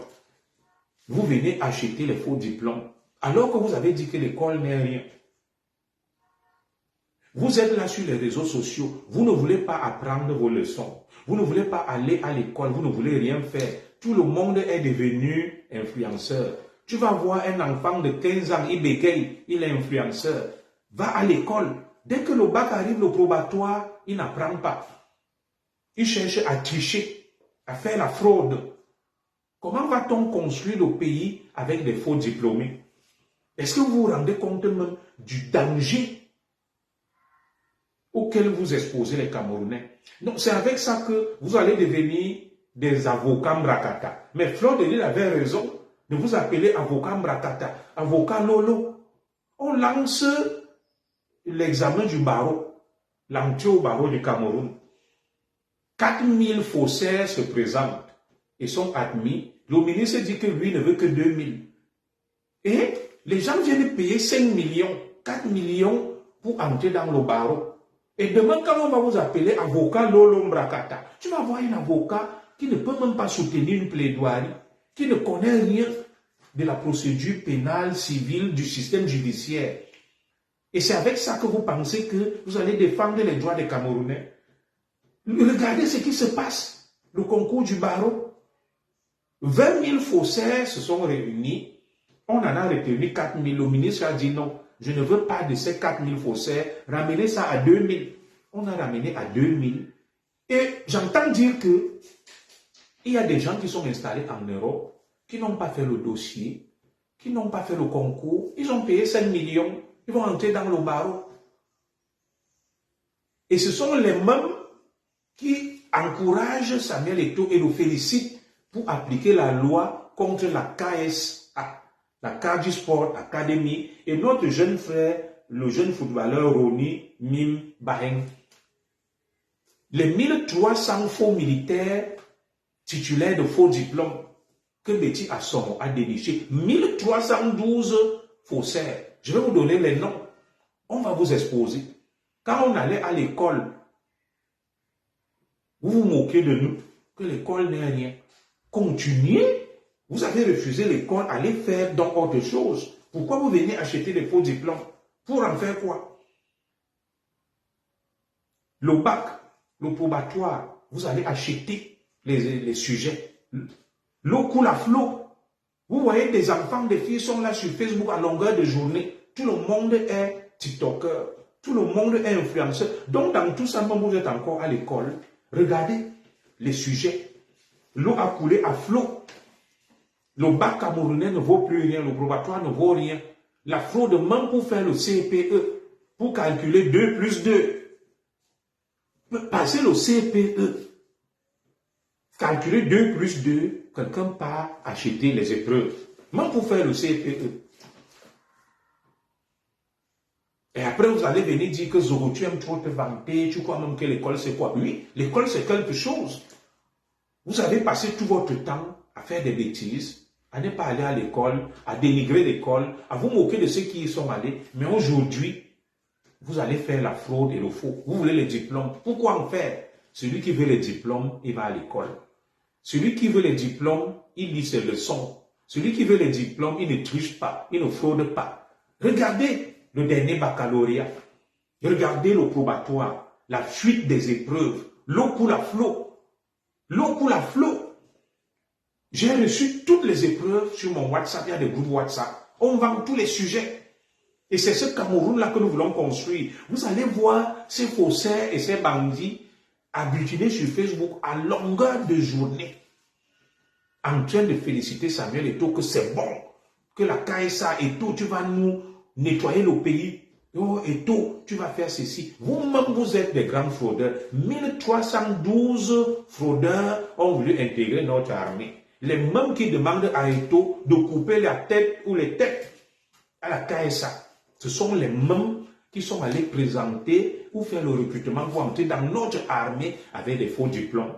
vous venez acheter les faux diplômes alors que vous avez dit que l'école n'est rien. Vous êtes là sur les réseaux sociaux, vous ne voulez pas apprendre vos leçons, vous ne voulez pas aller à l'école, vous ne voulez rien faire. Tout le monde est devenu influenceur. Tu vas voir un enfant de 15 ans, il bégaye, il est influenceur. Va à l'école. Dès que le bac arrive, le probatoire, il n'apprend pas. Il cherche à tricher, à faire la fraude. Comment va-t-on construire le pays avec des faux diplômés? Est-ce que vous vous rendez compte même du danger auquel vous exposez les Camerounais? Donc c'est avec ça que vous allez devenir des avocats Mbrakata. Mais Fleur de Lille avait raison de vous appeler avocat Mbrakata, avocat Lolo. On lance l'examen du barreau, l'entrée au barreau du Cameroun. 4000 faussaires se présentent et sont admis. Le ministre dit que lui ne veut que 2000. Et les gens viennent payer 5 millions, 4 millions pour entrer dans le barreau. Et demain, quand on va vous appeler avocat Lolo Mbrakata, tu vas voir un avocat qui ne peut même pas soutenir une plaidoirie, qui ne connaît rien de la procédure pénale, civile, du système judiciaire. Et c'est avec ça que vous pensez que vous allez défendre les droits des Camerounais. Regardez ce qui se passe, le concours du barreau. 20 000 faussaires se sont réunis. On en a retenu 4 000. Le ministre a dit non, je ne veux pas de ces 4 000 faussaires. Ramenez ça à 2 000. On a ramené à 2 000. Et j'entends dire que il y a des gens qui sont installés en Europe, qui n'ont pas fait le dossier, qui n'ont pas fait le concours. Ils ont payé 5 millions. Ils vont entrer dans le barreau. Et ce sont les mêmes qui encouragent Samuel Eto'o et le félicitent pour appliquer la loi contre la KSA, la Kadi Sport Academy, et notre jeune frère, le jeune footballeur Roni Mim Baheng. Les 1300 faux militaires titulaires de faux diplômes que Betty Assomo a déniché, 1312 faussaires. Je vais vous donner les noms. On va vous exposer. Quand on allait à l'école, vous vous moquez de nous, que l'école n'est rien. Continuez. Vous avez refusé l'école, allez faire donc autre chose. Pourquoi vous venez acheter des faux diplômes? Pour en faire quoi? Le bac, le probatoire, vous allez acheter les sujets. L'eau coule à flot. Vous voyez des enfants, des filles sont là sur Facebook à longueur de journée. Tout le monde est TikToker. Tout le monde est influenceur. Donc, dans tout ça, quand vous êtes encore à l'école, regardez les sujets. L'eau a coulé à flot. Le bac camerounais ne vaut plus rien, le probatoire ne vaut rien. La fraude, même pour faire le CPE, pour calculer 2 plus 2. Passer le CPE, calculer 2 plus 2, quelqu'un part acheter les épreuves. Même pour faire le CPE. Et après, vous allez venir dire que Zoro, tu aimes trop te vanter, tu crois même que l'école c'est quoi? Oui, l'école c'est quelque chose. Vous avez passé tout votre temps à faire des bêtises, à ne pas aller à l'école, à dénigrer l'école, à vous moquer de ceux qui y sont allés. Mais aujourd'hui, vous allez faire la fraude et le faux. Vous voulez les diplômes. Pourquoi en faire? Celui qui veut les diplômes, il va à l'école. Celui qui veut les diplômes, il lit ses leçons. Celui qui veut les diplômes, il ne triche pas, il ne fraude pas. Regardez le dernier baccalauréat. Regardez le probatoire, la fuite des épreuves. L'eau coule à flot. L'eau coule à flot. J'ai reçu toutes les épreuves sur mon WhatsApp. Il y a des groupes WhatsApp. On vend tous les sujets. Et c'est ce Cameroun-là que nous voulons construire. Vous allez voir ces faussaires et ces bandits abutinés sur Facebook à longueur de journée, en train de féliciter Samuel Eto'o que c'est bon, que la KSA Eto'o, tu vas nous nettoyer le pays. Oh, Eto'o, tu vas faire ceci. Vous-même, vous êtes des grands fraudeurs. 1312 fraudeurs ont voulu intégrer notre armée. Les mêmes qui demandent à Eto'o de couper la tête ou les têtes à la KSA. Ce sont les mêmes qui sont allés présenter ou faire le recrutement pour entrer dans notre armée avec des faux diplômes.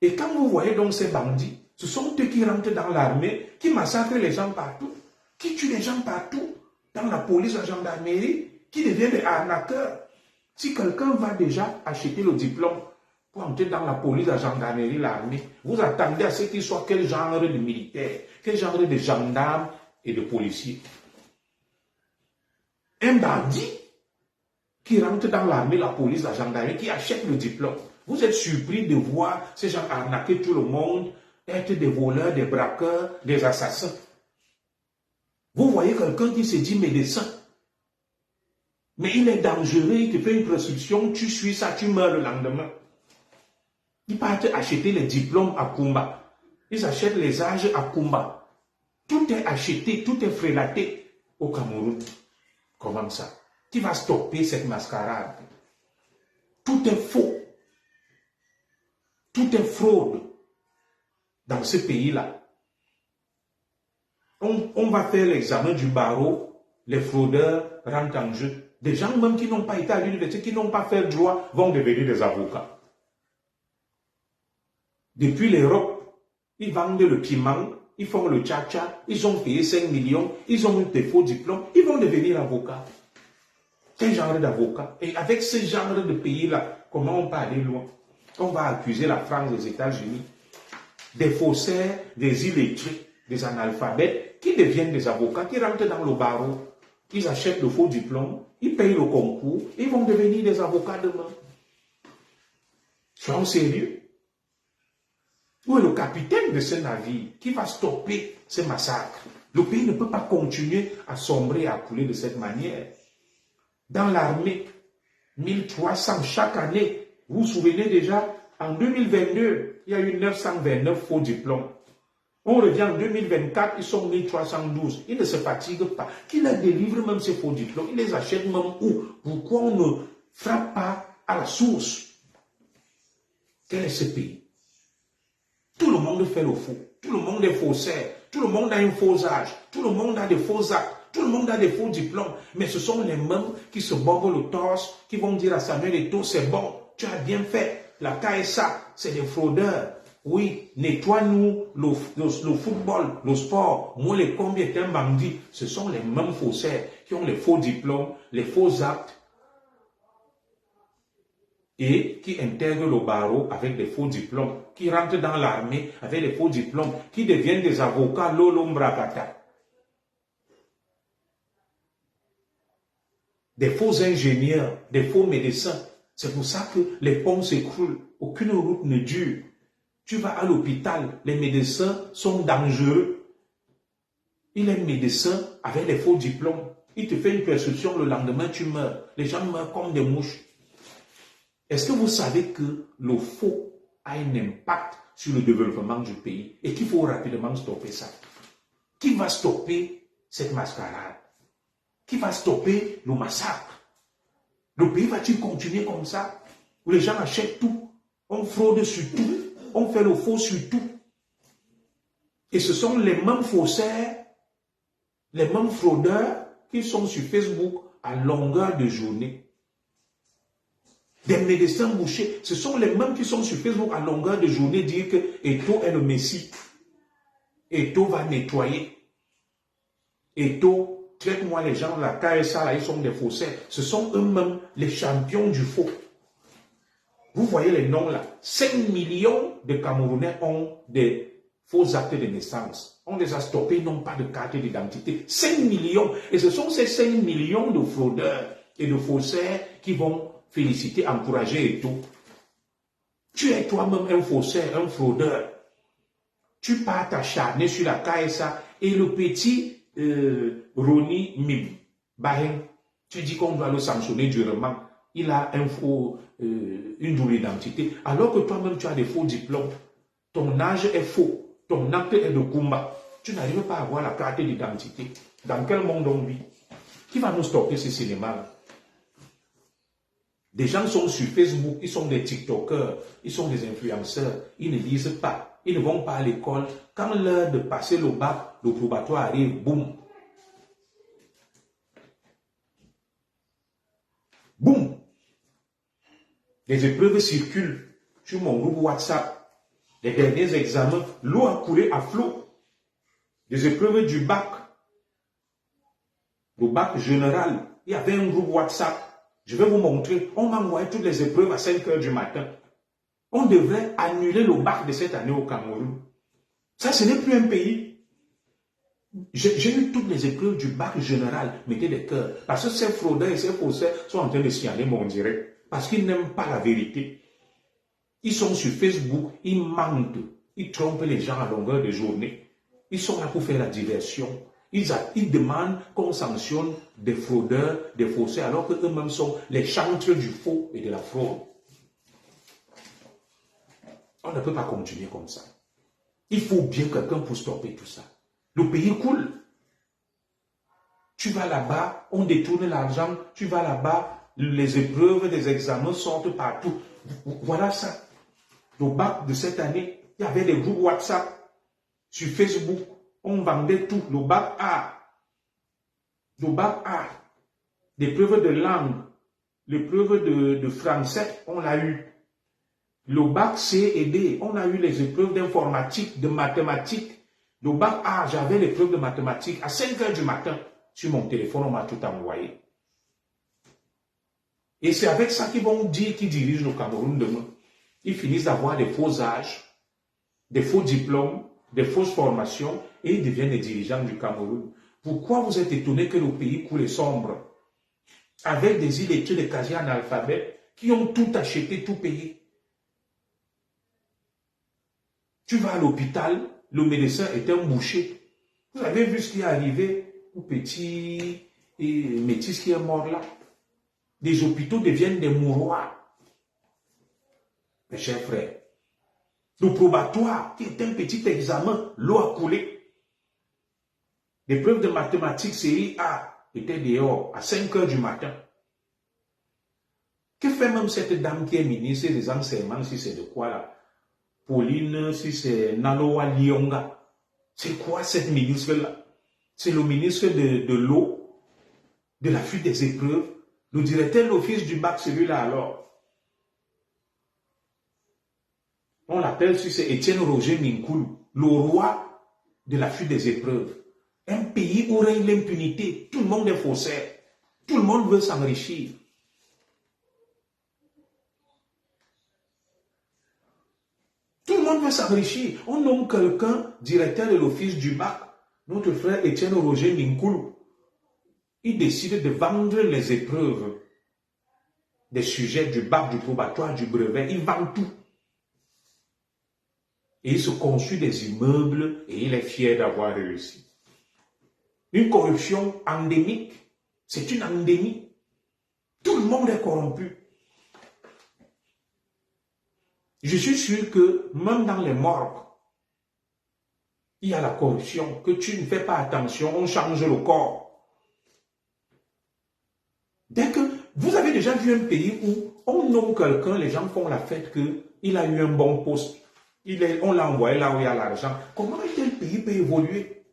Et quand vous voyez donc ces bandits, ce sont eux qui rentrent dans l'armée, qui massacrent les gens partout, qui tuent les gens partout, dans la police, la gendarmerie, qui deviennent des arnaqueurs. Si quelqu'un va déjà acheter le diplôme pour entrer dans la police, la gendarmerie, l'armée, vous attendez à ce qu'il soit quel genre de militaire, quel genre de gendarme et de policier. Un bandit qui rentre dans l'armée, la police, la gendarmerie, qui achète le diplôme. Vous êtes surpris de voir ces gens arnaquer tout le monde, être des voleurs, des braqueurs, des assassins. Vous voyez quelqu'un qui se dit médecin, mais il est dangereux, il te fait une prescription, tu suis ça, tu meurs le lendemain. Ils partent acheter les diplômes à Kumba. Ils achètent les âges à Kumba. Tout est acheté, tout est frélaté au Cameroun. Comment ça? Qui va stopper cette mascarade? Tout est faux. Tout est fraude dans ce pays-là. On va faire l'examen du barreau, les fraudeurs rentrent en jeu. Des gens même qui n'ont pas été à l'université, qui n'ont pas fait le droit, vont devenir des avocats. Depuis l'Europe, ils vendent le piment, ils font le tcha-tcha, ils ont payé 5 millions, ils ont eu des faux diplômes, ils vont devenir avocats. Quel genre d'avocat? Et avec ce genre de pays-là, comment on peut aller loin? On va accuser la France, les États-Unis, des faussaires, des illettrés, des analphabètes, qui deviennent des avocats, qui rentrent dans le barreau. Ils achètent de faux diplômes, ils payent le concours, ils vont devenir des avocats demain. Soyons sérieux. Où est le capitaine de ce navire qui va stopper ce massacre? Le pays ne peut pas continuer à sombrer et à couler de cette manière. Dans l'armée, 1300 chaque année. Vous vous souvenez déjà, en 2022, il y a eu 929 faux diplômes. On revient en 2024, ils sont 1312. Ils ne se fatiguent pas. Qui leur délivre même ces faux diplômes? Ils les achètent même où? Pourquoi on ne frappe pas à la source? Quel est ce pays? Tout le monde fait le faux. Tout le monde est faussaire. Tout le monde a un faux âge. Tout le monde a des faux actes. Tout le monde a des faux diplômes. Mais ce sont les mêmes qui se bombent le torse, qui vont dire à Samuel Eto'o, c'est bon, tu as bien fait. La KSA, c'est des fraudeurs. Oui, nettoie-nous le football, le sport. Moi, les combien est un bandit. Ce sont les mêmes faussaires qui ont les faux diplômes, les faux actes et qui intègrent le barreau avec des faux diplômes, qui rentrent dans l'armée avec des faux diplômes, qui deviennent des avocats lolombragata. Des faux ingénieurs, des faux médecins. C'est pour ça que les ponts s'écroulent. Aucune route ne dure. Tu vas à l'hôpital, les médecins sont dangereux. Il est médecin avec des faux diplômes. Il te fait une prescription, le lendemain, tu meurs. Les gens meurent comme des mouches. Est-ce que vous savez que le faux a un impact sur le développement du pays et qu'il faut rapidement stopper ça? Qui va stopper cette mascarade? Qui va stopper le massacre? Le pays va-t-il continuer comme ça? Où les gens achètent tout, on fraude sur tout, on fait le faux sur tout. Et ce sont les mêmes faussaires, les mêmes fraudeurs qui sont sur Facebook à longueur de journée. Des médecins bouchers, ce sont les mêmes qui sont sur Facebook à longueur de journée dire que Eto est le Messie. Eto va nettoyer. Eto, traite-moi les gens, la KSA, là, ils sont des faussaires. Ce sont eux-mêmes les champions du faux. Vous voyez les noms là. 5 millions de Camerounais ont des faux actes de naissance. On les a stoppés, ils n'ont pas de carte d'identité. 5 millions. Et ce sont ces 5 millions de fraudeurs et de faussaires qui vont féliciter, encourager et tout. Tu es toi-même un faussaire, un fraudeur. Tu pars t'acharner sur la KSA et le petit Roni Mim, Baheng, tu dis qu'on doit le sanctionner durement. Il a une double identité, alors que toi-même tu as des faux diplômes. Ton âge est faux, ton acte est de Kumba. Tu n'arrives pas à avoir la carte d'identité. Dans quel monde on vit? Qui va nous stopper ce cinéma-là? Des gens sont sur Facebook, ils sont des TikTokers, ils sont des influenceurs, ils ne lisent pas, ils ne vont pas à l'école. Quand l'heure de passer le bac, le probatoire arrive, boum. Boum. Les épreuves circulent sur mon groupe WhatsApp. Les derniers examens, l'eau a coulé à flot. Les épreuves du bac, le bac général, il y avait un groupe WhatsApp. Je vais vous montrer, on m'a envoyé toutes les épreuves à 5 heures du matin. On devrait annuler le bac de cette année au Cameroun. Ça, ce n'est plus un pays. J'ai eu toutes les épreuves du bac général, mettez des cœurs. Parce que ces fraudeurs et ces faussaires sont en train de signaler mon direct. Parce qu'ils n'aiment pas la vérité. Ils sont sur Facebook, ils mentent, ils trompent les gens à longueur de journée. Ils sont là pour faire la diversion. Ils demandent qu'on sanctionne des fraudeurs, des faussaires, alors qu'eux-mêmes sont les chantres du faux et de la fraude. On ne peut pas continuer comme ça. Il faut bien quelqu'un pour stopper tout ça. Le pays coule. Tu vas là-bas, on détourne l'argent, tu vas là-bas, les épreuves des examens sortent partout. Voilà ça. Le bac de cette année, il y avait des groupes WhatsApp sur Facebook. On vendait tout, le bac A, l'épreuve de langue, l'épreuve de français, on l'a eu. Le bac C et D, on a eu les épreuves d'informatique, de mathématiques. Le bac A, j'avais l'épreuve de mathématiques à 5 heures du matin. Sur mon téléphone, on m'a tout envoyé. Et c'est avec ça qu'ils vont dire qu'ils dirigent le Cameroun demain. Ils finissent d'avoir des faux âges, des faux diplômes, des fausses formations, et ils deviennent les dirigeants du Cameroun. Pourquoi vous êtes étonné que le pays coule et sombre? Avec des illettrés, des casiers analphabètes, qui ont tout acheté, tout payé. Tu vas à l'hôpital, le médecin est un boucher. Vous avez vu ce qui est arrivé au petit métis qui est mort là? Des hôpitaux deviennent des mouroirs. Mes chers frères, le probatoire, qui est un petit examen, l'eau a coulé. L'épreuve de mathématiques série A était dehors à 5 heures du matin. Que fait même cette dame qui est ministre des enseignements, si c'est de quoi là? Pauline, si c'est Naloa Lionga. C'est quoi cette ministre-là? C'est le ministre de l'eau, de la fuite des épreuves, le directeur de l'office du bac, celui-là alors. On l'appelle, si c'est Étienne Roger Minkoulou, le roi de la fuite des épreuves. Un pays où règne l'impunité, tout le monde est faussaire, tout le monde veut s'enrichir. Tout le monde veut s'enrichir. On nomme quelqu'un directeur de l'office du bac, notre frère Étienne Roger Minkoulou. Il décide de vendre les épreuves des sujets du bac, du probatoire, du brevet. Il vend tout. Et il se construit des immeubles et il est fier d'avoir réussi. Une corruption endémique C'est une endémie. Tout le monde est corrompu. Je suis sûr que même dans les morgues, il y a la corruption, que tu ne fais pas attention, on change le corps. Dès que vous avez déjà vu un pays où on nomme quelqu'un, les gens font la fête qu'il a eu un bon poste, on l'a envoyé là où il y a l'argent. Comment un tel pays peut évoluer?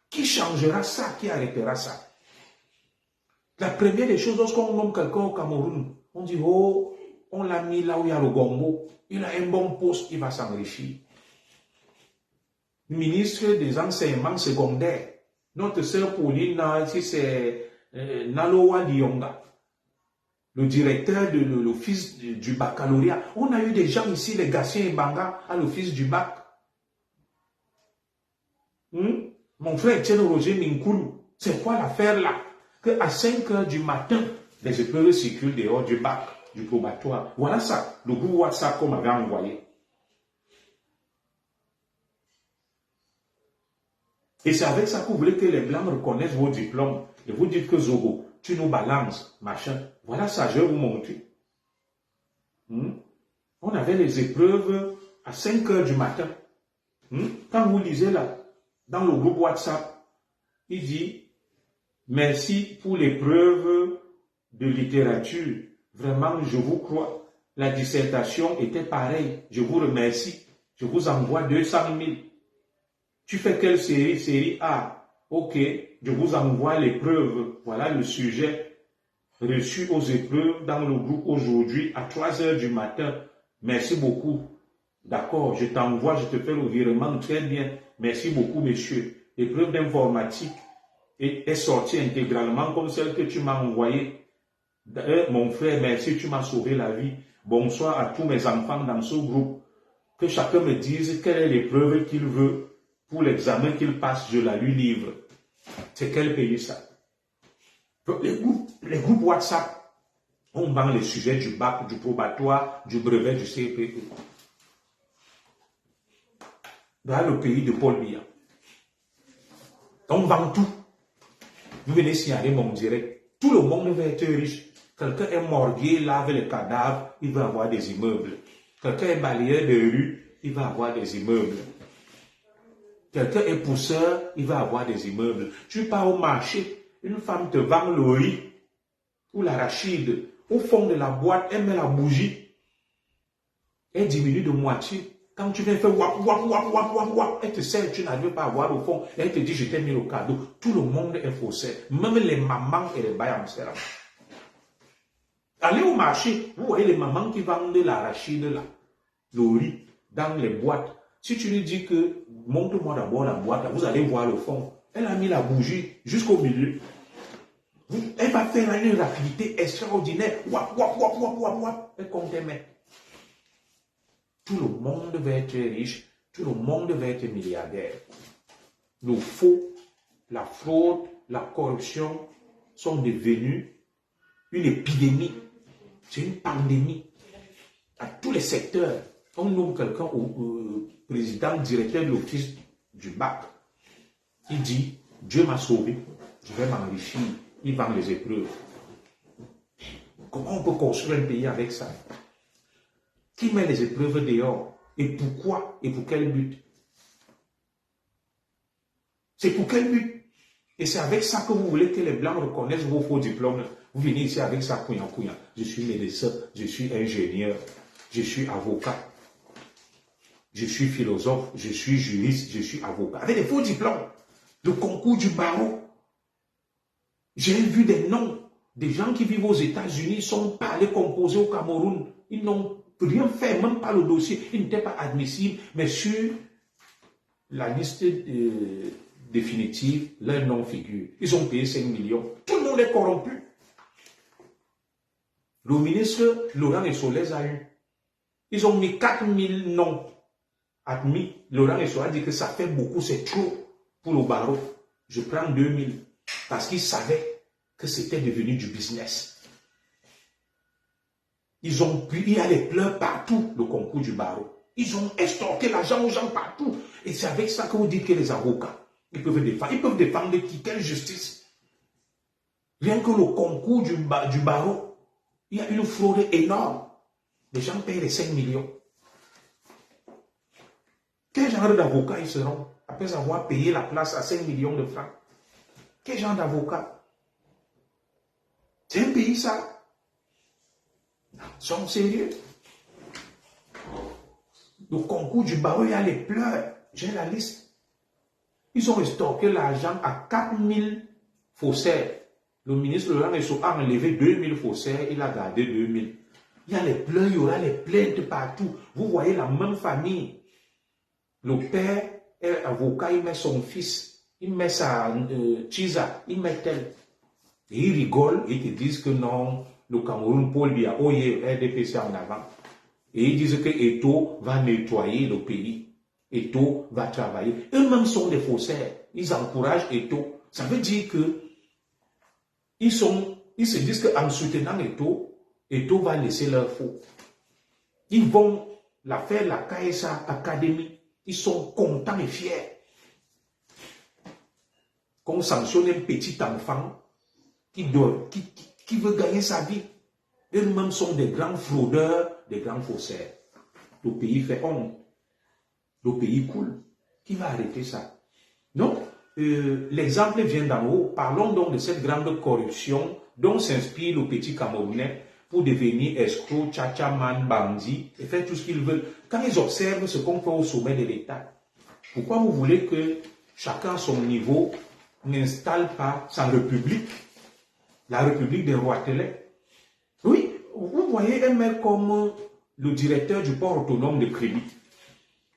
Qui changera ça? Qui arrêtera ça? La première des choses, lorsqu'on nomme quelqu'un au Cameroun, on dit, oh, on l'a mis là où il y a le gombo, il a un bon poste, il va s'enrichir. Ministre des enseignements secondaires, notre sœur Pauline, si c'est Nalowa Lionga, le directeur de l'office du baccalauréat. On a eu des gens ici, les Gatien et Banga, à l'office du bac. Mon frère Etienne Roger Minkoulou, c'est quoi l'affaire là? Qu'à 5 heures du matin, les épreuves circulent dehors du bac, du probatoire. Voilà ça, le groupe WhatsApp qu'on m'avait envoyé. Et c'est avec ça que vous voulez que les Blancs reconnaissent vos diplômes. Et vous dites que Zogo, tu nous balances, machin. Voilà ça, je vais vous montrer. On avait les épreuves à 5 heures du matin. Quand vous lisez là, dans le groupe WhatsApp, il dit, merci pour l'épreuve de littérature. Vraiment, je vous crois. La dissertation était pareille. Je vous remercie. Je vous envoie 200 000. Tu fais quelle série? Série A. Ok, je vous envoie l'épreuve. Voilà le sujet reçu aux épreuves dans le groupe aujourd'hui à 3 heures du matin. Merci beaucoup. D'accord, je t'envoie, je te fais le virement. Très bien. Merci beaucoup, monsieur. L'épreuve d'informatique est sortie intégralement comme celle que tu m'as envoyée. Mon frère, merci, tu m'as sauvé la vie. Bonsoir à tous mes enfants dans ce groupe. Que chacun me dise quelle est l'épreuve qu'il veut. Pour l'examen qu'il passe, je la lui livre. C'est quel pays ça? Les groupes WhatsApp, on vend les sujets du bac, du probatoire, du brevet, du CPE. Dans le pays de Paul Biya. On vend tout. Vous venez signaler mon direct. Tout le monde veut être riche. Quelqu'un est morgué, lave les cadavres, il va avoir des immeubles. Quelqu'un est balayeur de rue, il va avoir des immeubles. Quelqu'un est pousseur, il va avoir des immeubles. Tu pars au marché, une femme te vend le riz ou l'arachide. Au fond de la boîte, elle met la bougie. Elle diminue de moitié. Quand tu viens faire wap, wap, wap, wap, wap, wap, elle te sert, tu n'arrives pas à voir au fond. Elle te dit, je t'ai mis le cadeau. Tout le monde est faussaire. Même les mamans et les baillamsers. Allez au marché, vous voyez les mamans qui vendent de l'arachide là, le riz, dans les boîtes. Si tu lui dis que montre-moi d'abord la boîte, là, vous allez voir le fond. Elle a mis la bougie jusqu'au milieu. Elle va faire une rapidité extraordinaire. Wap, wap, wap, wap, wap, wap. Elle compte les mains. Tout le monde va être riche. Tout le monde va être milliardaire. Le faux, la fraude, la corruption sont devenus une épidémie. C'est une pandémie. À tous les secteurs. On nomme quelqu'un au président, directeur de l'office du bac. Il dit, Dieu m'a sauvé, je vais m'enrichir. Il vend les épreuves. Comment on peut construire un pays avec ça? Qui met les épreuves dehors? Et pourquoi? Et pour quel but? C'est pour quel but? Et c'est avec ça que vous voulez que les Blancs reconnaissent vos faux diplômes. Vous venez ici avec ça, couillant. Je suis médecin, je suis ingénieur, je suis avocat, je suis philosophe, je suis juriste, je suis avocat. Avec des faux diplômes. Le concours du barreau. J'ai vu des noms. Des gens qui vivent aux États-Unis ne sont pas allés composer au Cameroun. Ils n'ont rien fait, même pas le dossier. Ils n'étaient pas admissibles. Mais sur la liste définitive, leur nom figure. Ils ont payé 5 millions. Tout le monde est corrompu. Le ministre Laurent Essolès a eu. Ils ont mis 4 000 noms admis. Laurent Essolès a dit que ça fait beaucoup, c'est trop pour le barreau. Je prends 2 000. Parce qu'ils savaient que c'était devenu du business. Ils ont pris, il y a les pleurs partout, le concours du barreau. Ils ont extorqué l'argent aux gens partout. Et c'est avec ça que vous dites que les avocats, ils peuvent défendre. Ils peuvent défendre qui? Quelle justice? Rien que le concours du barreau, il y a une fraude énorme. Les gens payent les 5 millions. Quel genre d'avocats ils seront après avoir payé la place à 5 millions de francs? Quel genre d'avocat? C'est un pays, ça? Non, soyons sérieux. Le concours du barreau, il y a les pleurs. J'ai la liste. Ils ont stocké l'argent à 4000 faussaires. Le ministre Laurent Esso a enlevé 2000 faussaires, il a gardé 2000. Il y a les pleurs, il y aura les plaintes partout. Vous voyez la même famille. Le père est avocat, il met son fils, il met sa Chisa, il met tel. Et ils rigolent, ils te disent que non, le Cameroun, Paul Biya, RDPC en avant. Et ils disent que Eto'o va nettoyer le pays. Eto'o va travailler. Eux-mêmes sont des faussaires. Ils encouragent Eto'o. Ça veut dire que ils se disent qu'en soutenant Eto'o va laisser leur faux. Ils vont faire la KSA Academy. Ils sont contents et fiers. Qu'on sanctionne un petit enfant qui veut gagner sa vie. Eux-mêmes sont des grands fraudeurs, des grands faussaires. Le pays fait honte. Le pays coule. Qui va arrêter ça? Donc, l'exemple vient d'en haut. Parlons donc de cette grande corruption dont s'inspire le petit Camerounais pour devenir escroc, tchatchaman, bandit et faire tout ce qu'ils veulent. Quand ils observent ce qu'on fait au sommet de l'État, pourquoi vous voulez que chacun à son niveau n'installe pas sa république, la république des Roitelets? Oui, vous voyez un mec comme le directeur du port autonome de Kribi.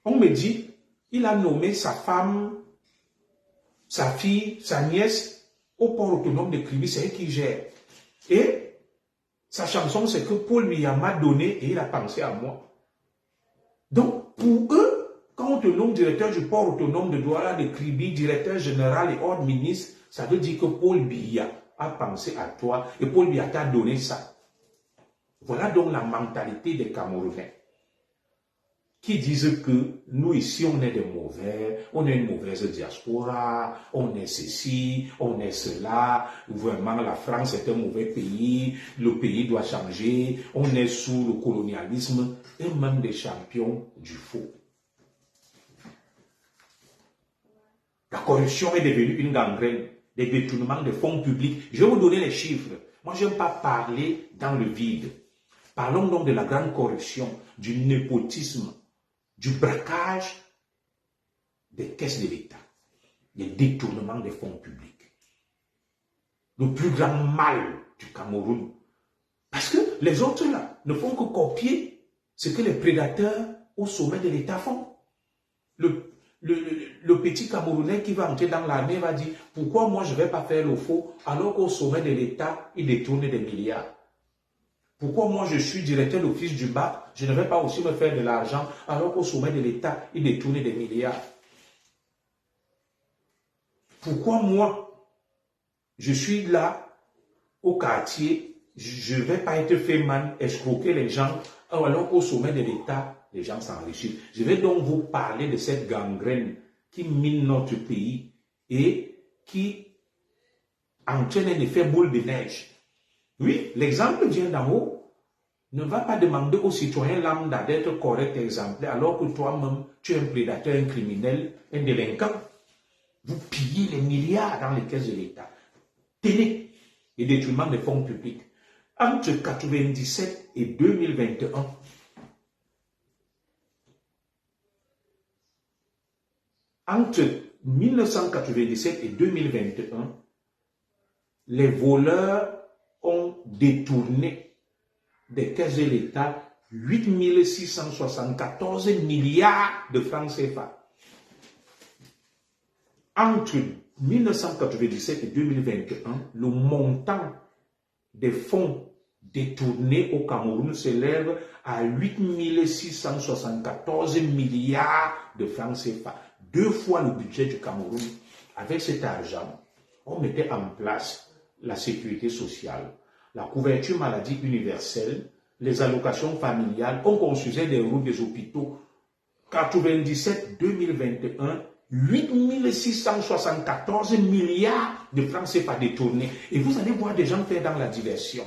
On me dit, il a nommé sa femme, sa fille, sa nièce au port autonome de Kribi, c'est elle qui gère. Et sa chanson, c'est que Paul Biya m'a donné et il a pensé à moi. Donc, pour eux, quand on te nomme directeur du port autonome de Douala, de Kribi, directeur général et ordre ministre, ça veut dire que Paul Biya a pensé à toi et Paul Biya t'a donné ça. Voilà donc la mentalité des Camerounais qui disent que nous ici on est des mauvais, on est une mauvaise diaspora, on est ceci, on est cela, vraiment la France est un mauvais pays, le pays doit changer, on est sous le colonialisme, et même des champions du faux. La corruption est devenue une gangrène, des détournements de fonds publics. Je vais vous donner les chiffres. Moi je n'aime pas parler dans le vide. Parlons donc de la grande corruption, du népotisme, du braquage des caisses de l'État, des détournements des fonds publics. Le plus grand mal du Cameroun. Parce que les autres là ne font que copier ce que les prédateurs au sommet de l'État font. Le petit Camerounais qui va entrer dans l'armée va dire « Pourquoi moi je ne vais pas faire le faux alors qu'au sommet de l'État, il détourne des milliards ?» Pourquoi moi je suis directeur d'office du BAC, je ne vais pas aussi me faire de l'argent alors qu'au sommet de l'État, il détourne des milliards? Pourquoi moi, je suis là au quartier, je ne vais pas être fait mal, escroquer les gens alors qu'au sommet de l'État, les gens s'enrichissent. Je vais donc vous parler de cette gangrène qui mine notre pays et qui entraîne un effet boule de neige. Oui, l'exemple vient d'en haut. Ne va pas demander aux citoyens lambda d'être correct et exemplaire alors que toi-même, tu es un prédateur, un criminel, un délinquant. Vous pillez les milliards dans les caisses de l'État. Télé et détournement des fonds publics. Entre 1997 et 2021, entre 1997 et 2021, les voleurs ont détourné des caisses de l'État 8 674 milliards de francs CFA. Entre 1997 et 2021, le montant des fonds détournés au Cameroun s'élève à 8 674 milliards de francs CFA. 2 fois le budget du Cameroun. Avec cet argent, on mettait en place la sécurité sociale, la couverture maladie universelle, les allocations familiales, on construisait des routes, des hôpitaux. 97-2021, 8 674 milliards de francs CFA détournés. Et vous allez voir des gens faire dans la diversion.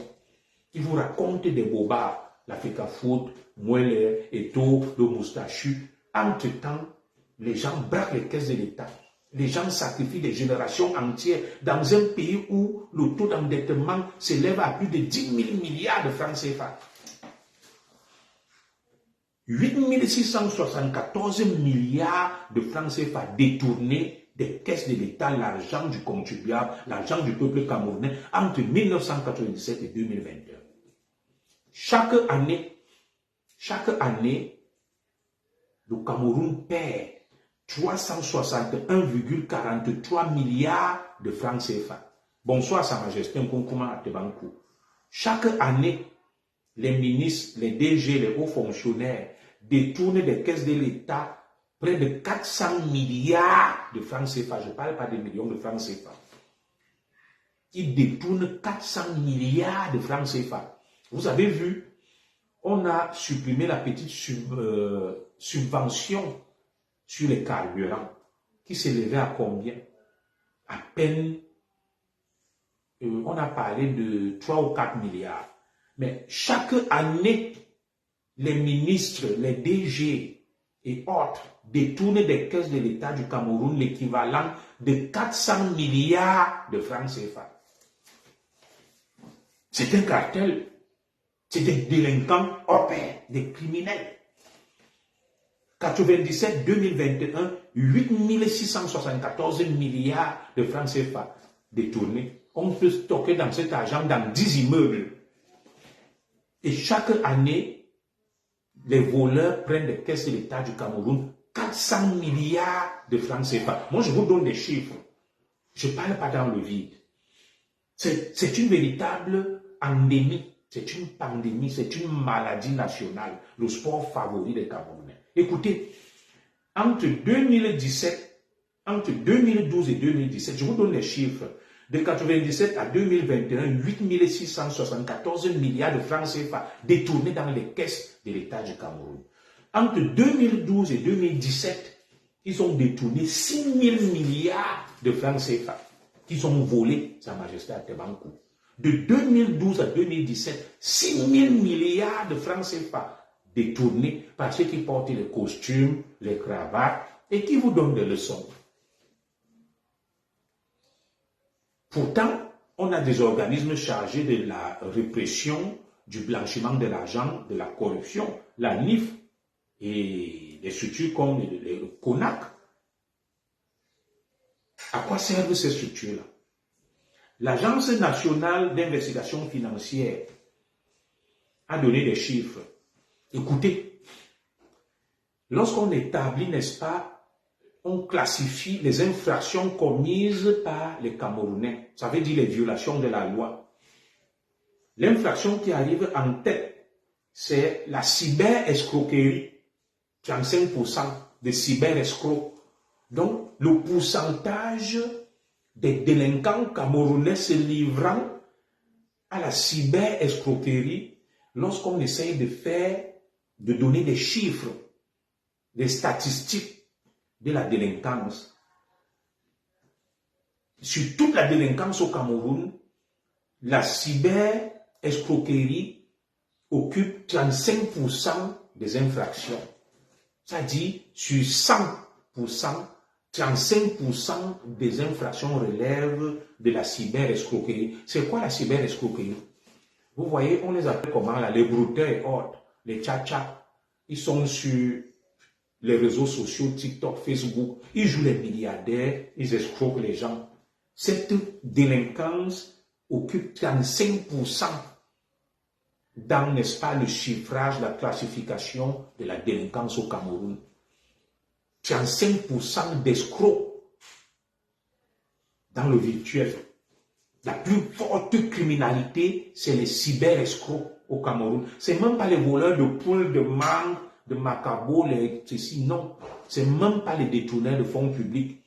Ils vous racontent des bobards, l'Africa Foot, Moueller, Eto, le Moustachu. Entre-temps, les gens braquent les caisses de l'État. Les gens sacrifient des générations entières dans un pays où le taux d'endettement s'élève à plus de 10 000 milliards de francs CFA. 8 674 milliards de francs CFA détournés des caisses de l'État, l'argent du contribuable, l'argent du peuple camerounais entre 1997 et 2021. Chaque année, le Cameroun perd 361,43 milliards de francs CFA. Bonsoir, Sa Majesté Nkonkuma Atebankou. Chaque année, les ministres, les DG, les hauts fonctionnaires détournent des caisses de l'État près de 400 milliards de francs CFA. Je ne parle pas des millions de francs CFA. Ils détournent 400 milliards de francs CFA. Vous avez vu, on a supprimé la petite subvention sur les carburants qui s'élevait à combien? À peine, on a parlé de 3 ou 4 milliards. Mais chaque année, les ministres, les DG et autres détournent des caisses de l'État du Cameroun l'équivalent de 400 milliards de francs CFA. C'est un cartel. C'est des délinquants hors pair, des criminels. 97-2021, 8 674 milliards de francs CFA détournés. On peut stocker dans cet argent dans 10 immeubles. Et chaque année, les voleurs prennent des caisses de l'État du Cameroun 400 milliards de francs CFA. Moi, je vous donne des chiffres. Je ne parle pas dans le vide. C'est une véritable endémie. C'est une pandémie, c'est une maladie nationale, le sport favori des Camerounais. Écoutez, entre 2012 et 2017, je vous donne les chiffres, de 1997 à 2021, 8 674 milliards de francs CFA détournés dans les caisses de l'État du Cameroun. Entre 2012 et 2017, ils ont détourné 6 000 milliards de francs CFA qu'ils ont volés, Sa Majesté Atebankou. De 2012 à 2017, 6 000 milliards de francs CFA détournés par ceux qui portent les costumes, les cravates et qui vous donnent des leçons. Pourtant, on a des organismes chargés de la répression, du blanchiment de l'argent, de la corruption, la NIF et des structures comme le CONAC. À quoi servent ces structures-là? L'Agence nationale d'investigation financière a donné des chiffres. Écoutez, lorsqu'on établit, n'est-ce pas, on classifie les infractions commises par les Camerounais, ça veut dire les violations de la loi. L'infraction qui arrive en tête, c'est la cyber-escroquerie, 35% de cyber-escrocs. Donc, le pourcentage des délinquants camerounais se livrant à la cyber-escroquerie lorsqu'on essaye de donner des chiffres, des statistiques de la délinquance. Sur toute la délinquance au Cameroun, la cyber-escroquerie occupe 35% des infractions. Ça dit, sur 100%, 35% des infractions relèvent de la cyber-escroquerie. C'est quoi la cyber-escroquerie? Vous voyez, on les appelle comment là? Les brouteurs et autres, les tchatchas. Ils sont sur les réseaux sociaux, TikTok, Facebook. Ils jouent les milliardaires, ils escroquent les gens. Cette délinquance occupe 35% dans, n'est-ce pas, le chiffrage, la classification de la délinquance au Cameroun. 35% d'escrocs dans le virtuel. La plus forte criminalité, c'est les cyber-escrocs au Cameroun. C'est même pas les voleurs de poules, de mangues, de macabos, les ceci, non. C'est même pas les détourneurs de fonds publics.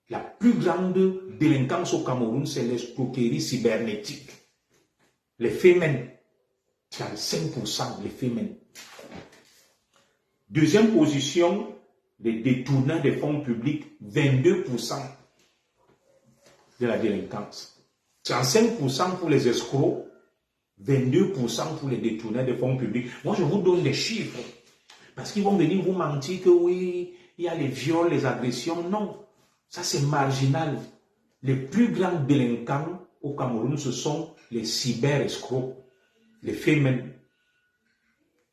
La plus grande délinquance au Cameroun, c'est l'escroquerie cybernétique. Les fémènes, 35% les fémènes. Deuxième position, les détourneurs des fonds publics, 22% de la délinquance. 35% pour les escrocs, 22% pour les détourneurs des fonds publics. Moi, je vous donne des chiffres. Parce qu'ils vont venir vous mentir que oui, il y a les viols, les agressions. Non, ça c'est marginal. Les plus grands délinquants au Cameroun, ce sont les cyber-escrocs, les femmes.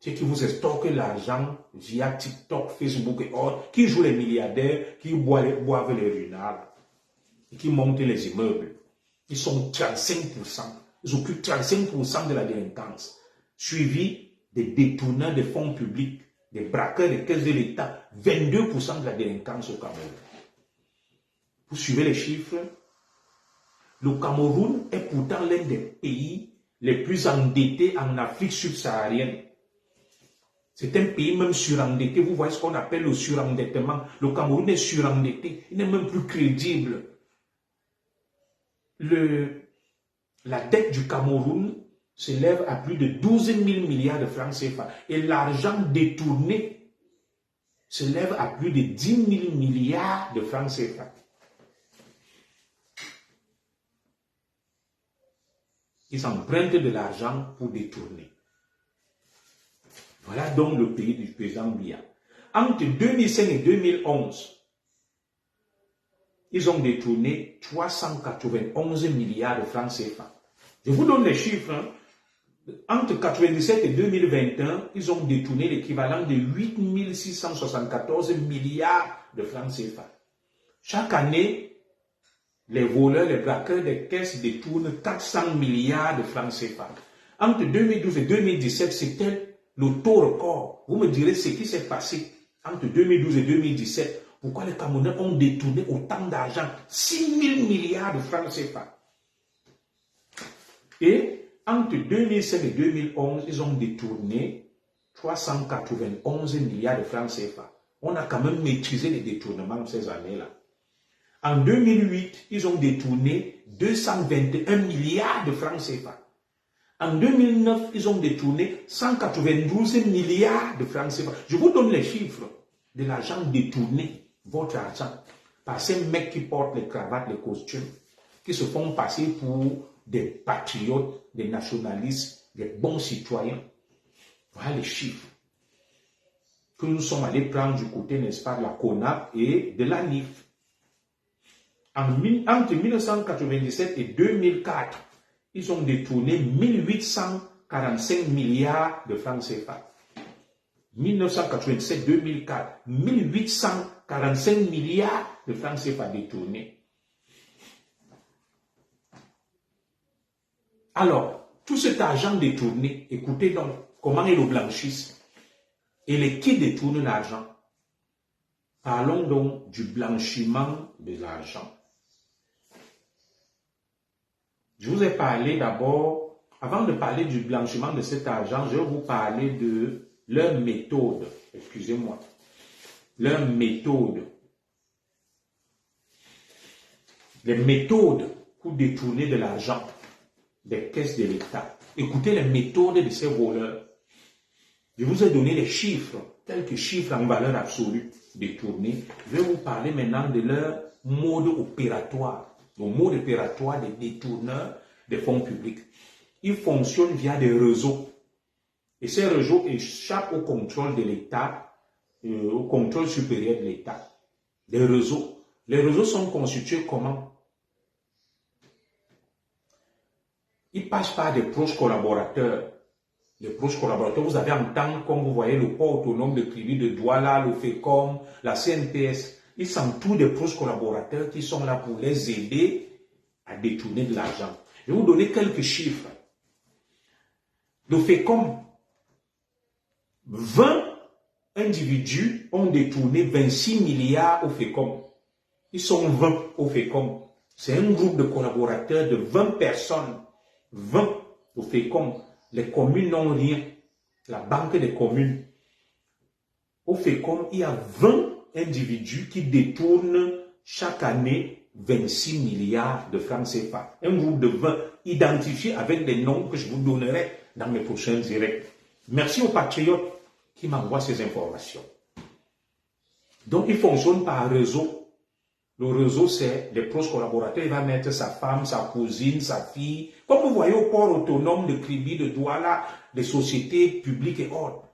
Ceux qui vous estorquent l'argent via TikTok, Facebook et autres, qui jouent les milliardaires, qui boivent les runards, et qui montent les immeubles. Ils sont 35%. Ils occupent 35% de la délinquance, suivi des détourneurs de fonds publics, des braqueurs des caisses de l'État, 22% de la délinquance au Cameroun. Vous suivez les chiffres? Le Cameroun est pourtant l'un des pays les plus endettés en Afrique subsaharienne. C'est un pays même surendetté. Vous voyez ce qu'on appelle le surendettement. Le Cameroun est surendetté. Il n'est même plus crédible. La dette du Cameroun s'élève à plus de 12 000 milliards de francs CFA. Et l'argent détourné s'élève à plus de 10 000 milliards de francs CFA. Ils empruntent de l'argent pour détourner. Voilà donc le pays du président Biya. Entre 2005 et 2011, ils ont détourné 391 milliards de francs CFA. Je vous donne les chiffres. Hein. Entre 1997 et 2021, ils ont détourné l'équivalent de 8 674 milliards de francs CFA. Chaque année, les voleurs, les braqueurs des caisses détournent 400 milliards de francs CFA. Entre 2012 et 2017, c'était le taux record. Vous me direz ce qui s'est passé entre 2012 et 2017. Pourquoi les Camerounais ont détourné autant d'argent? 6 000 milliards de francs CFA. Et entre 2007 et 2011, ils ont détourné 391 milliards de francs CFA. On a quand même maîtrisé les détournements de ces années-là. En 2008, ils ont détourné 221 milliards de francs CFA. En 2009, ils ont détourné 192 milliards de francs CFA. Je vous donne les chiffres de l'argent détourné, votre argent, par ces mecs qui portent les cravates, les costumes, qui se font passer pour des patriotes, des nationalistes, des bons citoyens. Voilà les chiffres que nous sommes allés prendre du côté, n'est-ce pas, de la CONAP et de la NIF. Entre 1997 et 2004, ils ont détourné 1845 milliards de francs CFA. 1987-2004, 1845 milliards de francs CFA détournés. Alors, tout cet argent détourné, écoutez donc, comment ils le blanchissent et les qui détournent l'argent. Parlons donc du blanchiment de l'argent. Je vous ai parlé d'abord, avant de parler du blanchiment de cet argent, je vais vous parler de leur méthode. Excusez-moi. Leur méthode. Les méthodes pour détourner de l'argent des caisses de l'État. Écoutez les méthodes de ces voleurs. Je vous ai donné les chiffres, quelques chiffres en valeur absolue détournés. Je vais vous parler maintenant de leur mode opératoire. Le mode opératoire des détourneurs des fonds publics. Ils fonctionnent via des réseaux. Et ces réseaux échappent au contrôle de l'État, au contrôle supérieur de l'État. Des réseaux. Les réseaux sont constitués comment? Ils passent par des proches collaborateurs. Les proches collaborateurs, vous avez en tant, comme vous voyez, le port autonome de Krivi de Douala, le FECOM, la CNPS. Ils s'entourent des proches collaborateurs qui sont là pour les aider à détourner de l'argent. Je vais vous donner quelques chiffres. Le FECOM, 20 individus ont détourné 26 milliards au FECOM. Ils sont 20 au FECOM. C'est un groupe de collaborateurs de 20 personnes. 20 au FECOM. Les communes n'ont rien. La banque des communes. Au FECOM, il y a 20 individus qui détournent chaque année 26 milliards de francs CFA. Un groupe de 20 identifiés avec des noms que je vous donnerai dans mes prochains directs. Merci aux patriotes qui m'envoient ces informations. Donc, il fonctionne par réseau. Le réseau, c'est les proches collaborateurs. Il va mettre sa femme, sa cousine, sa fille. Comme vous voyez au port autonome de Kribi, de Douala, des sociétés publiques et autres.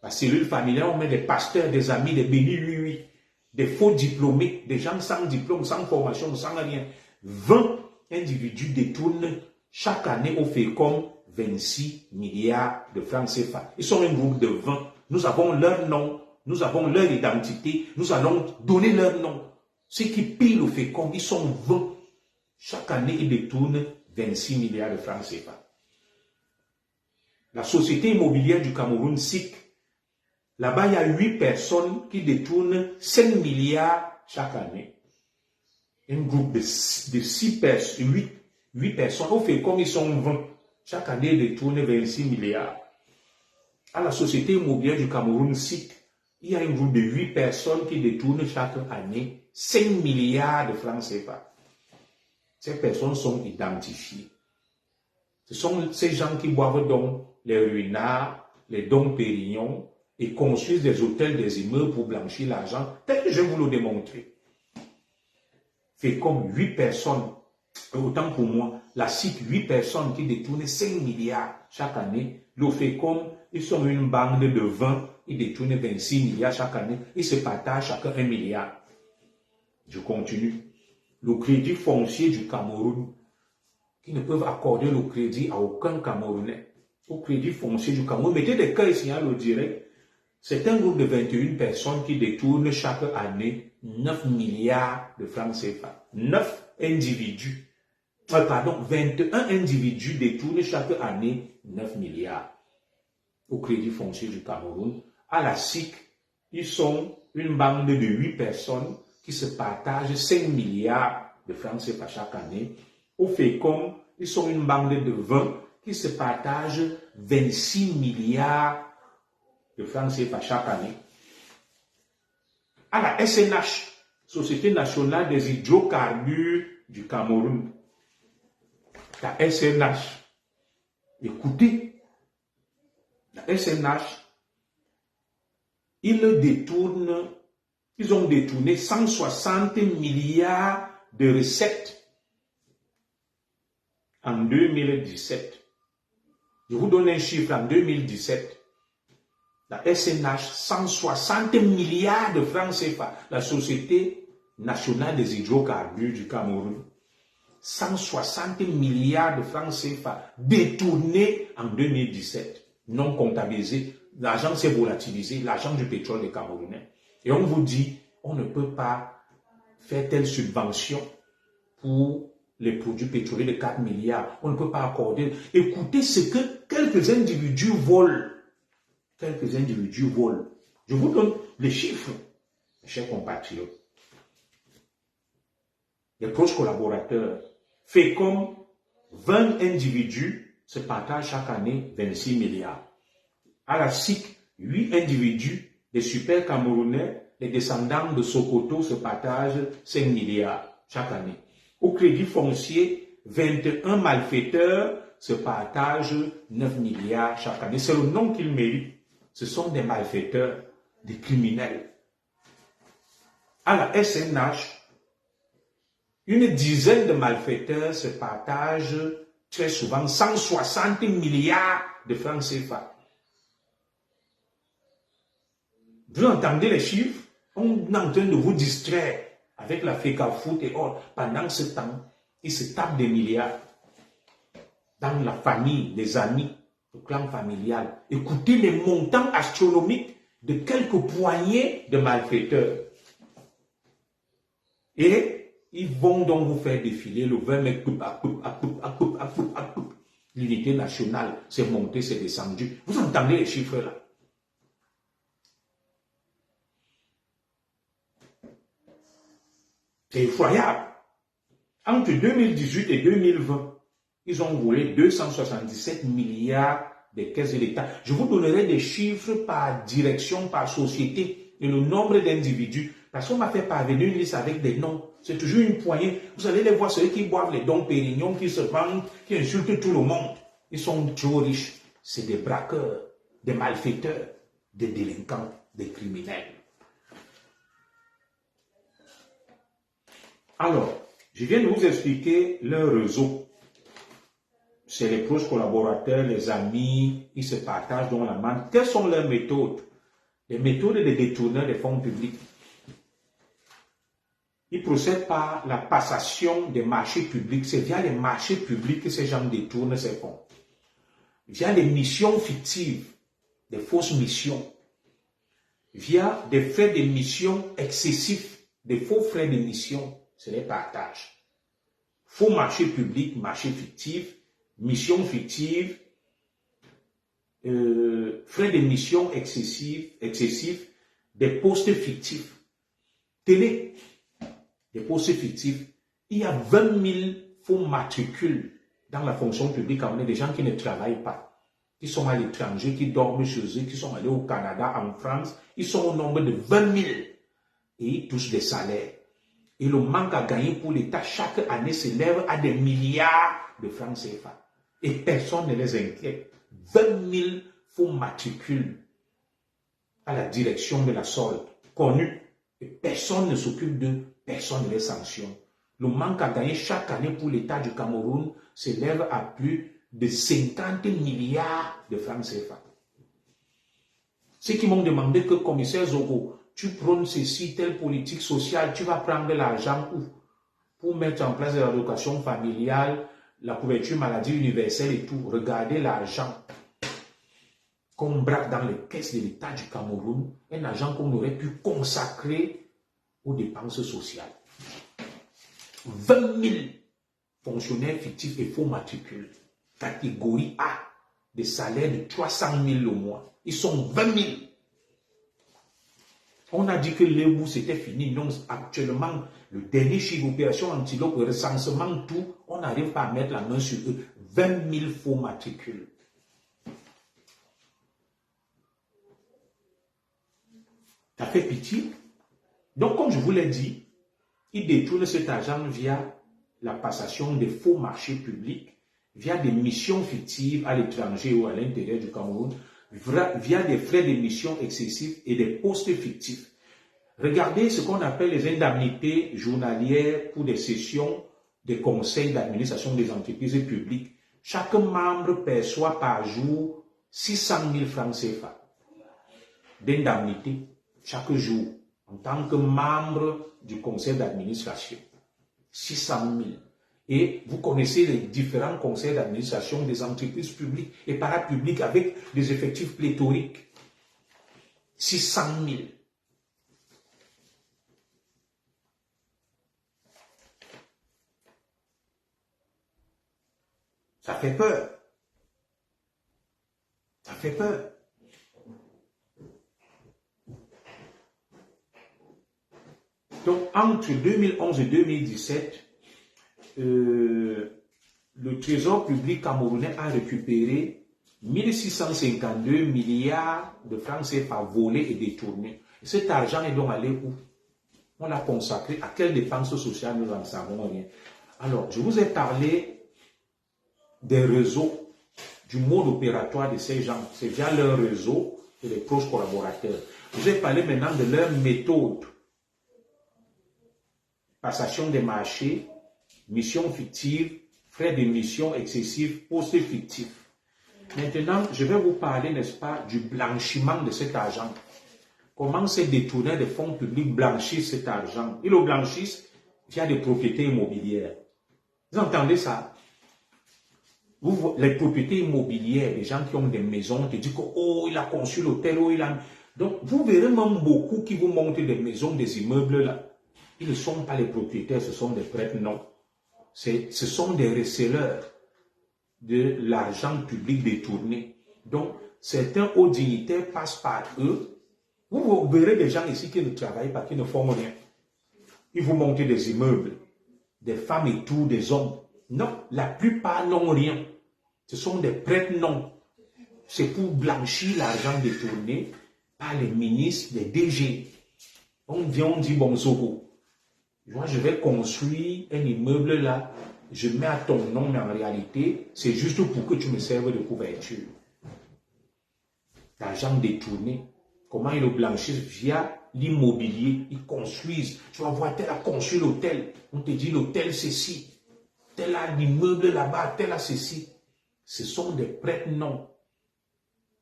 La cellule familiale, on met des pasteurs, des amis, des bénis, oui, des faux diplômés, des gens sans diplôme, sans formation, sans rien. 20 individus détournent chaque année au FECOM 26 milliards de francs CFA. Ils sont un groupe de 20. Nous avons leur nom, nous avons leur identité, nous allons donner leur nom. Ceux qui pillent au FECOM, ils sont 20. Chaque année, ils détournent 26 milliards de francs CFA. La Société immobilière du Cameroun, SIC, là-bas, il y a 8 personnes qui détournent 5 milliards chaque année. Un groupe de 6 personnes, 8 personnes, au FECOM, ils sont 20. Chaque année, ils détournent 26 milliards. À la Société immobilière du Cameroun, SIC, il y a un groupe de 8 personnes qui détournent chaque année 5 milliards de francs CFA. Ces personnes sont identifiées. Ce sont ces gens qui boivent donc les ruinards, les dons Pérignon et construisent des hôtels, des immeubles pour blanchir l'argent, tel que je vais vous le démontrer. Fait comme 8 personnes, autant pour moi, la SIC, 8 personnes qui détournent 5 milliards chaque année. Le fait comme ils sont une bande de 20, ils détournent 26 milliards chaque année, ils se partagent chacun 1 milliard. Je continue. Le crédit foncier du Cameroun, qui ne peuvent accorder le crédit à aucun Camerounais. Au crédit foncier du Cameroun, mettez des cas ici, le direct. C'est un groupe de 21 personnes qui détournent chaque année 9 milliards de francs CFA. 9 individus. 21 individus détournent chaque année 9 milliards. Au crédit foncier du Cameroun. À la SIC, ils sont une bande de 8 personnes qui se partagent 5 milliards de francs CFA chaque année. Au FECOM, ils sont une bande de 20 qui se partagent 26 milliards de francs CFA chaque année. À la SNH, Société nationale des hydrocarbures du Cameroun. La SNH, écoutez, la SNH, ils ont détourné 160 milliards de recettes en 2017. Je vous donne un chiffre en 2017. La SNH, 160 milliards de francs CFA. La Société nationale des hydrocarbures du Cameroun. 160 milliards de francs CFA détournés en 2017, non comptabilisés. L'argent s'est volatilisé, l'argent du pétrole des Camerounais. Et on vous dit, on ne peut pas faire telle subvention pour les produits pétroliers de 4 milliards. On ne peut pas accorder. Écoutez ce que quelques individus volent. Quelques individus volent. Je vous donne les chiffres, mes chers compatriotes. Les proches collaborateurs, fait comme 20 individus se partagent chaque année 26 milliards. À la SIC, 8 individus, des super Camerounais, les descendants de Sokoto se partagent 5 milliards chaque année. Au crédit foncier, 21 malfaiteurs se partagent 9 milliards chaque année. C'est le nom qu'ils méritent. Ce sont des malfaiteurs, des criminels. À la SNH, une dizaine de malfaiteurs se partagent très souvent 160 milliards de francs CFA. Vous entendez les chiffres? On est en train de vous distraire avec la FECAFOOT et autres. Pendant ce temps, ils se tapent des milliards dans la famille, les amis, le clan familial. Écoutez les montants astronomiques de quelques poignées de malfaiteurs. Et ils vont donc vous faire défiler le 20 mai. L'unité nationale s'est montée, s'est descendue. Vous entendez les chiffres là? C'est effroyable. Entre 2018 et 2020, ils ont volé 277 milliards des caisses de l'État. Je vous donnerai des chiffres par direction, par société et le nombre d'individus. Parce qu'on m'a fait parvenir une liste avec des noms. C'est toujours une poignée. Vous allez les voir, ceux qui boivent les dons Pérignon, qui se vendent, qui insultent tout le monde. Ils sont trop riches. C'est des braqueurs, des malfaiteurs, des délinquants, des criminels. Alors, je viens de vous expliquer leur réseau. C'est les proches collaborateurs, les amis, ils se partagent dans la main. Quelles sont leurs méthodes? Les méthodes des détourneurs des fonds publics. Ils procèdent par la passation des marchés publics. C'est via les marchés publics que ces gens détournent ces fonds. Via des missions fictives, des fausses missions. Via des frais de mission excessifs, des faux frais de mission, c'est les partages. Faux marchés publics, marchés fictifs, missions fictives, frais de mission excessifs, des postes fictifs. Télé, des postes fictifs. Il y a 20 000 faux matricules dans la fonction publique. On est des gens qui ne travaillent pas, qui sont à l'étranger, qui dorment chez eux, qui sont allés au Canada, en France. Ils sont au nombre de 20 000 et ils touchent des salaires. Et le manque à gagner pour l'État chaque année s'élève à des milliards de francs CFA. Et personne ne les inquiète. 20 000 faux matricules à la direction de la solde, connus. Et personne ne s'occupe d'eux, personne ne les sanctionne. Le manque à gagner chaque année pour l'État du Cameroun s'élève à plus de 50 milliards de francs CFA. Ceux qui m'ont demandé que, commissaire Zogo, tu prônes ceci, telle politique sociale, tu vas prendre l'argent où? Pour mettre en place de l'allocation familiale, la couverture maladie universelle et tout. Regardez l'argent qu'on braque dans les caisses de l'État du Cameroun, un argent qu'on aurait pu consacrer aux dépenses sociales. 20 000 fonctionnaires fictifs et faux matricules, catégorie A, des salaires de 300 000 au mois. Ils sont 20 000. On a dit que l'EBU c'était fini. Non, actuellement, le dernier chiffre d'opération antilope, le recensement, tout, on n'arrive pas à mettre la main sur eux. 20 000 faux matricules. Ça fait pitié. Donc, comme je vous l'ai dit, ils détournent cet argent via la passation des faux marchés publics, via des missions fictives à l'étranger ou à l'intérieur du Cameroun, via des frais de mission excessifs et des postes fictifs. Regardez ce qu'on appelle les indemnités journalières pour des sessions des conseils d'administration des entreprises publiques. Chaque membre perçoit par jour 600 000 francs CFA d'indemnité chaque jour en tant que membre du conseil d'administration. 600 000. Et vous connaissez les différents conseils d'administration des entreprises publiques et parapubliques avec des effectifs pléthoriques. 600 000. Ça fait peur. Ça fait peur. Donc, entre 2011 et 2017, le Trésor public camerounais a récupéré 1652 milliards de francs CFA volés et détournés. Et cet argent est donc allé où? On l'a consacré à quelles dépenses sociales? Nous n'en savons rien. Alors, je vous ai parlé des réseaux, du mode opératoire de ces gens. C'est via leur réseau et les proches collaborateurs. Je vous ai parlé maintenant de leur méthode. Passation des marchés, mission fictive, frais de mission excessifs, postes fictifs. Maintenant, je vais vous parler, n'est-ce pas, du blanchiment de cet argent. Comment ces détourneurs des fonds publics blanchissent cet argent? Ils le blanchissent via des propriétés immobilières. Vous entendez ça? Les propriétés immobilières, les gens qui ont des maisons, te disent que, oh, il a conçu l'hôtel, oh, il a... Donc, vous verrez même beaucoup qui vous montrent des maisons, des immeubles là. Ils ne sont pas les propriétaires, ce sont des prêtres, non. Ce sont des receleurs de l'argent public détourné. Donc, certains hauts dignitaires passent par eux. Vous verrez des gens ici qui ne travaillent pas, qui ne font rien. Ils vous montrent des immeubles, des femmes et tout, des hommes. Non, la plupart n'ont rien. Ce sont des prêtres, non. C'est pour blanchir l'argent détourné par les ministres, les DG. On vient, on dit, bon, Zogo, moi, je vais construire un immeuble là, je mets à ton nom, mais en réalité, c'est juste pour que tu me serves de couverture. L'argent détourné, comment ils le blanchissent? Via l'immobilier, ils construisent. Tu vas voir, tel a construit l'hôtel. On te dit l'hôtel ceci. Tel a l'immeuble là-bas, tel a ceci. Ce sont des prête-noms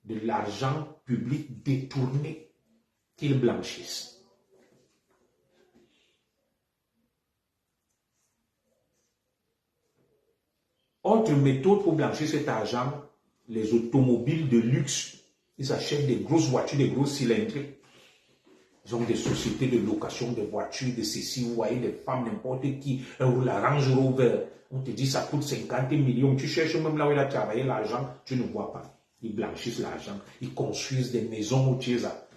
de l'argent public détourné qu'ils blanchissent. Autre méthode pour blanchir cet argent, les automobiles de luxe. Ils achètent des grosses voitures, des grosses cylindrées. Ils ont des sociétés de location de voitures, de ceci. Vous voyez des femmes, n'importe qui, la Range Rover. On te dit ça coûte 50 millions. Tu cherches même là où il a travaillé l'argent, tu ne vois pas. Ils blanchissent l'argent. Ils construisent des maisons au Tchesa.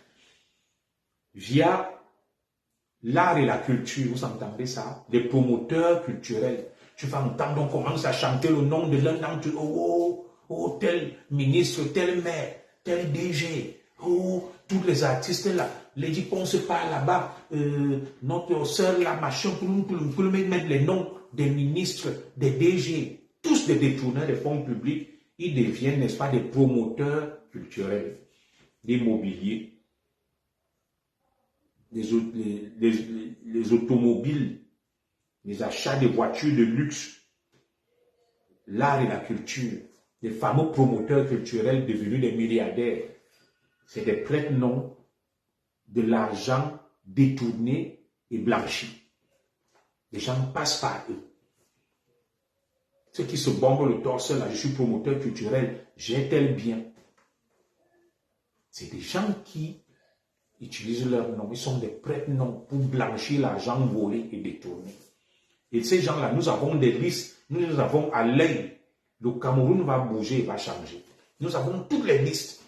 Via l'art et la culture, vous entendez ça? Des promoteurs culturels. Tu vas entendre, on commence à chanter le nom de l'un d'entre eux. Oh, tel ministre, tel maire, tel DG. Oh, tous les artistes là. Les dit qu'on se parle là-bas. Notre soeur là, machin, pour mettre les noms des ministres, des DG. Tous des détourneurs des fonds publics. Ils deviennent, n'est-ce pas, des promoteurs culturels, d'immobilier. Les automobiles, les achats de voitures de luxe, l'art et la culture, les fameux promoteurs culturels devenus des milliardaires, c'est des prête-noms de l'argent détourné et blanchi. Les gens passent par eux. Ceux qui se bombent le torse là, je suis promoteur culturel, j'ai tel bien. C'est des gens qui utilisent leur nom, ils sont des prête-noms pour blanchir l'argent volé et détourné. Et ces gens-là, nous avons des listes, nous avons à l'œil. Le Cameroun va bouger, va changer. Nous avons toutes les listes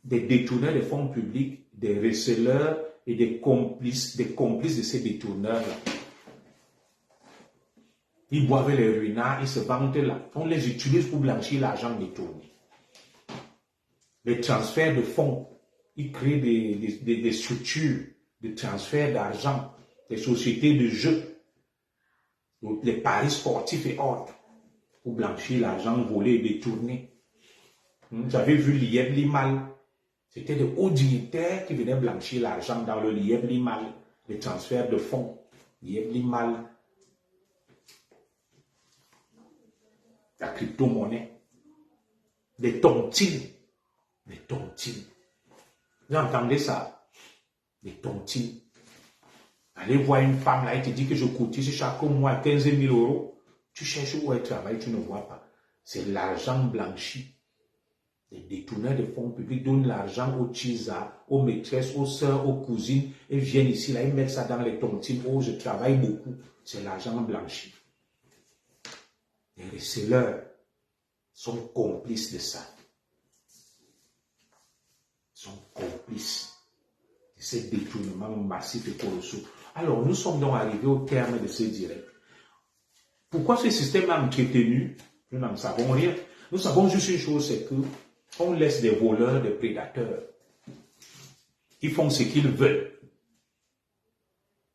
des détourneurs des fonds publics, des receleurs et des complices de ces détourneurs-là. Ils boivent les ruinards, ils se vantent là. On les utilise pour blanchir l'argent détourné. Les transferts de fonds, ils créent des structures de transfert d'argent, des sociétés de jeux, les paris sportifs et autres, pour blanchir l'argent volé et détourné. Vous avez vu l'IEB Limal. C'était de hauts dignitaires qui venaient blanchir l'argent dans le l'IEB Limal, les transferts de fonds, l'IEB Limal, la crypto-monnaie, des tontines. Des tontines. Vous entendez ça? Des tontines. Allez voir une femme là, elle te dit que je cotise chaque mois 15 000 euros. Tu cherches où elle travaille, tu ne vois pas. C'est l'argent blanchi. Les détourneurs de fonds publics donnent l'argent aux Tchisa, aux maîtresses, aux sœurs, aux cousines, et viennent ici, là, ils mettent ça dans les tontines. Oh, je travaille beaucoup. C'est l'argent blanchi. Les receleurs sont complices de ça. Sont complices de ces détournements massifs et colossaux. Alors, nous sommes donc arrivés au terme de ce direct. Pourquoi ce système a entretenu? Nous n'en savons rien. Nous savons juste une chose, c'est que on laisse des voleurs, des prédateurs. Ils font ce qu'ils veulent.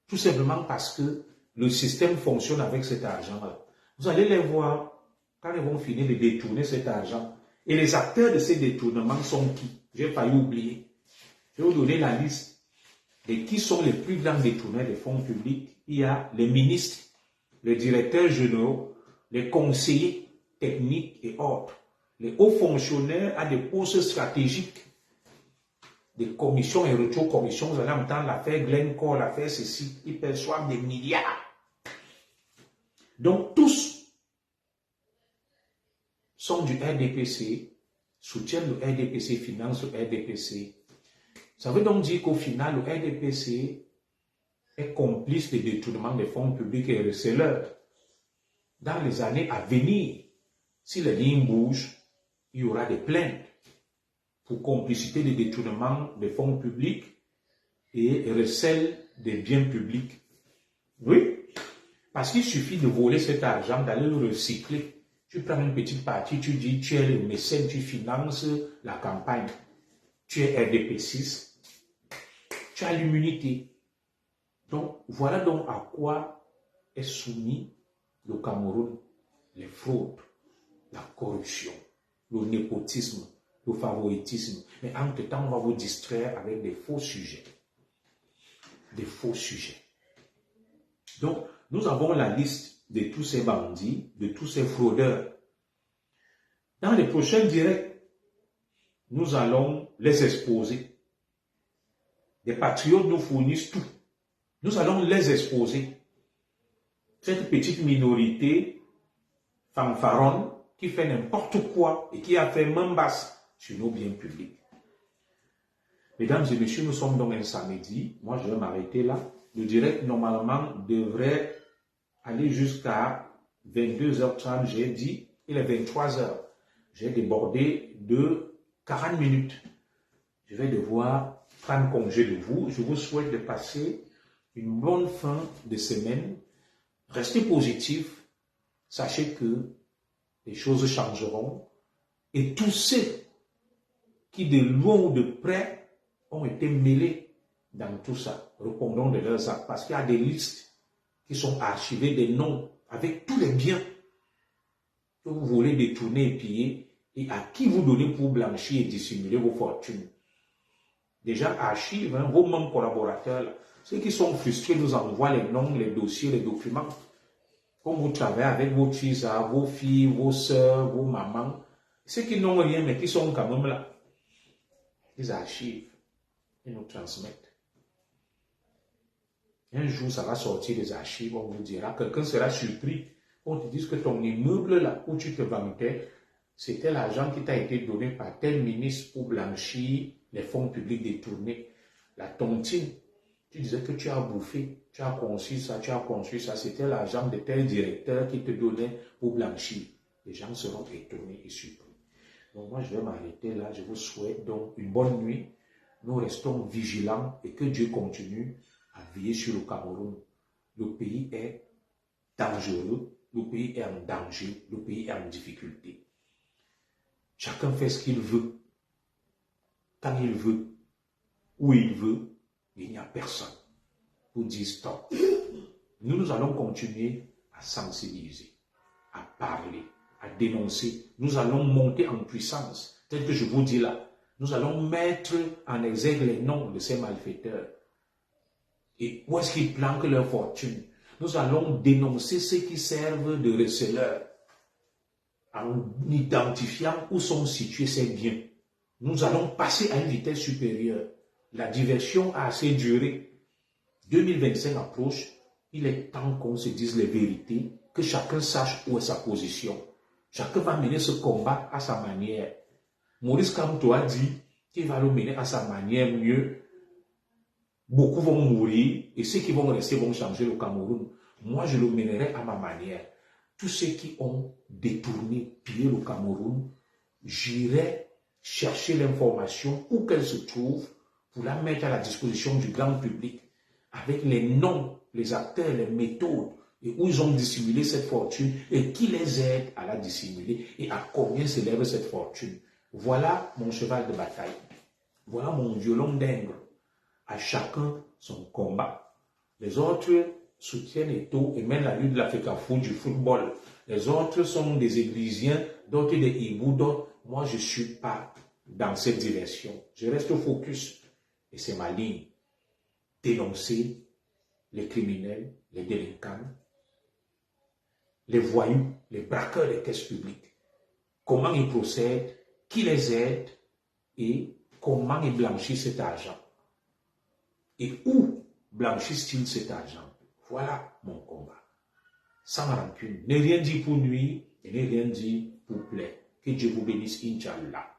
Tout simplement parce que le système fonctionne avec cet argent-là. Vous allez les voir quand ils vont finir de détourner cet argent. Et les acteurs de ces détournements sont qui? J'ai failli oublier. Je vais vous donner la liste de qui sont les plus grands détourneurs des fonds publics. Il y a les ministres, les directeurs généraux, les conseillers techniques et autres, les hauts fonctionnaires à des postes stratégiques, des commissions et retro-commissions. Vous allez entendre l'affaire Glencore, l'affaire ceci, ils perçoivent des milliards. Donc tous sont du RDPC, soutiennent le RDPC, financent le RDPC. Ça veut donc dire qu'au final, le RDPC est complice des détournements des fonds publics et receleurs. Dans les années à venir, si les lignes bougent, il y aura des plaintes pour complicité des détournements des fonds publics et recel des biens publics. Oui, parce qu'il suffit de voler cet argent, d'aller le recycler. Tu prends une petite partie, tu dis, tu es le mécène, tu finances la campagne. Tu es RDP6, tu as l'immunité. Donc, voilà donc à quoi est soumis le Cameroun. Les fraudes, la corruption, le népotisme, le favoritisme. Mais entre-temps, on va vous distraire avec des faux sujets. Des faux sujets. Donc, nous avons la liste de tous ces bandits, de tous ces fraudeurs. Dans les prochains directs, nous allons les exposer. Les patriotes nous fournissent tout. Nous allons les exposer. Cette petite minorité fanfaronne qui fait n'importe quoi et qui a fait main basse sur nos biens publics. Mesdames et messieurs, nous sommes donc un samedi. Moi, je vais m'arrêter là. Le direct, normalement, devrait aller jusqu'à 22h30. J'ai dit, il est 23h. J'ai débordé de 40 minutes. Je vais devoir prendre congé de vous. Je vous souhaite de passer une bonne fin de semaine. Restez positifs. Sachez que les choses changeront. Et tous ceux qui, de loin ou de près, ont été mêlés dans tout ça, répondons de leurs actes. Parce qu'il y a des listes qui sont archivées, des noms, avec tous les biens que vous voulez détourner et piller, et à qui vous donnez pour blanchir et dissimuler vos fortunes. Déjà, archive, hein, vos membres collaborateurs, là, ceux qui sont frustrés nous envoient les noms, les dossiers, les documents. Comme vous travaillez avec vos fils, vos filles, vos soeurs, vos mamans, ceux qui n'ont rien mais qui sont quand même là, ils archivent et nous transmettent. Un jour, ça va sortir des archives, on vous dira, quelqu'un sera surpris, on te dise que ton immeuble là où tu te vantais, c'était l'argent qui t'a été donné par tel ministre pour blanchir les fonds publics détournés. La tontine, tu disais que tu as bouffé, tu as conçu ça, c'était l'argent de tel directeur qui te donnait pour blanchir. Les gens seront étonnés et surpris. Donc moi, je vais m'arrêter là. Je vous souhaite donc une bonne nuit. Nous restons vigilants et que Dieu continue à veiller sur le Cameroun. Le pays est dangereux, le pays est en danger, le pays est en difficulté. Chacun fait ce qu'il veut, quand il veut, où il veut, il n'y a personne pour dire stop. Nous allons continuer à sensibiliser, à parler, à dénoncer. Nous allons monter en puissance, tel que je vous dis là. Nous allons mettre en exergue les noms de ces malfaiteurs. Et où est-ce qu'ils planquent leur fortune? Nous allons dénoncer ceux qui servent de receleurs en identifiant où sont situés ces biens. Nous allons passer à une vitesse supérieure. La diversion a assez duré. 2025 approche. Il est temps qu'on se dise les vérités, que chacun sache où est sa position. Chacun va mener ce combat à sa manière. Maurice Kamto a dit qu'il va le mener à sa manière mieux. Beaucoup vont mourir et ceux qui vont rester vont changer le Cameroun. Moi, je le mènerai à ma manière. Tous ceux qui ont détourné, pillé le Cameroun, j'irai chercher l'information où qu'elle se trouve pour la mettre à la disposition du grand public avec les noms, les acteurs, les méthodes et où ils ont dissimulé cette fortune et qui les aide à la dissimuler et à combien s'élève cette fortune. Voilà mon cheval de bataille. Voilà mon violon d'Ingres. À chacun son combat. Les autres soutiennent Eto'o et mènent la lutte de l'Africafoot du football. Les autres sont des églisiens, d'autres des hiboux, d'autres. Moi, je ne suis pas dans cette direction. Je reste focus. Et c'est ma ligne. Dénoncer les criminels, les délinquants, les voyous, les braqueurs des caisses publiques. Comment ils procèdent, qui les aide et comment ils blanchissent cet argent. Et où blanchissent-ils cet argent? Voilà mon combat. Sans rancune. Ne rien dire pour nuire et ne rien dire pour plaire. Que Dieu vous bénisse, Inch'Allah.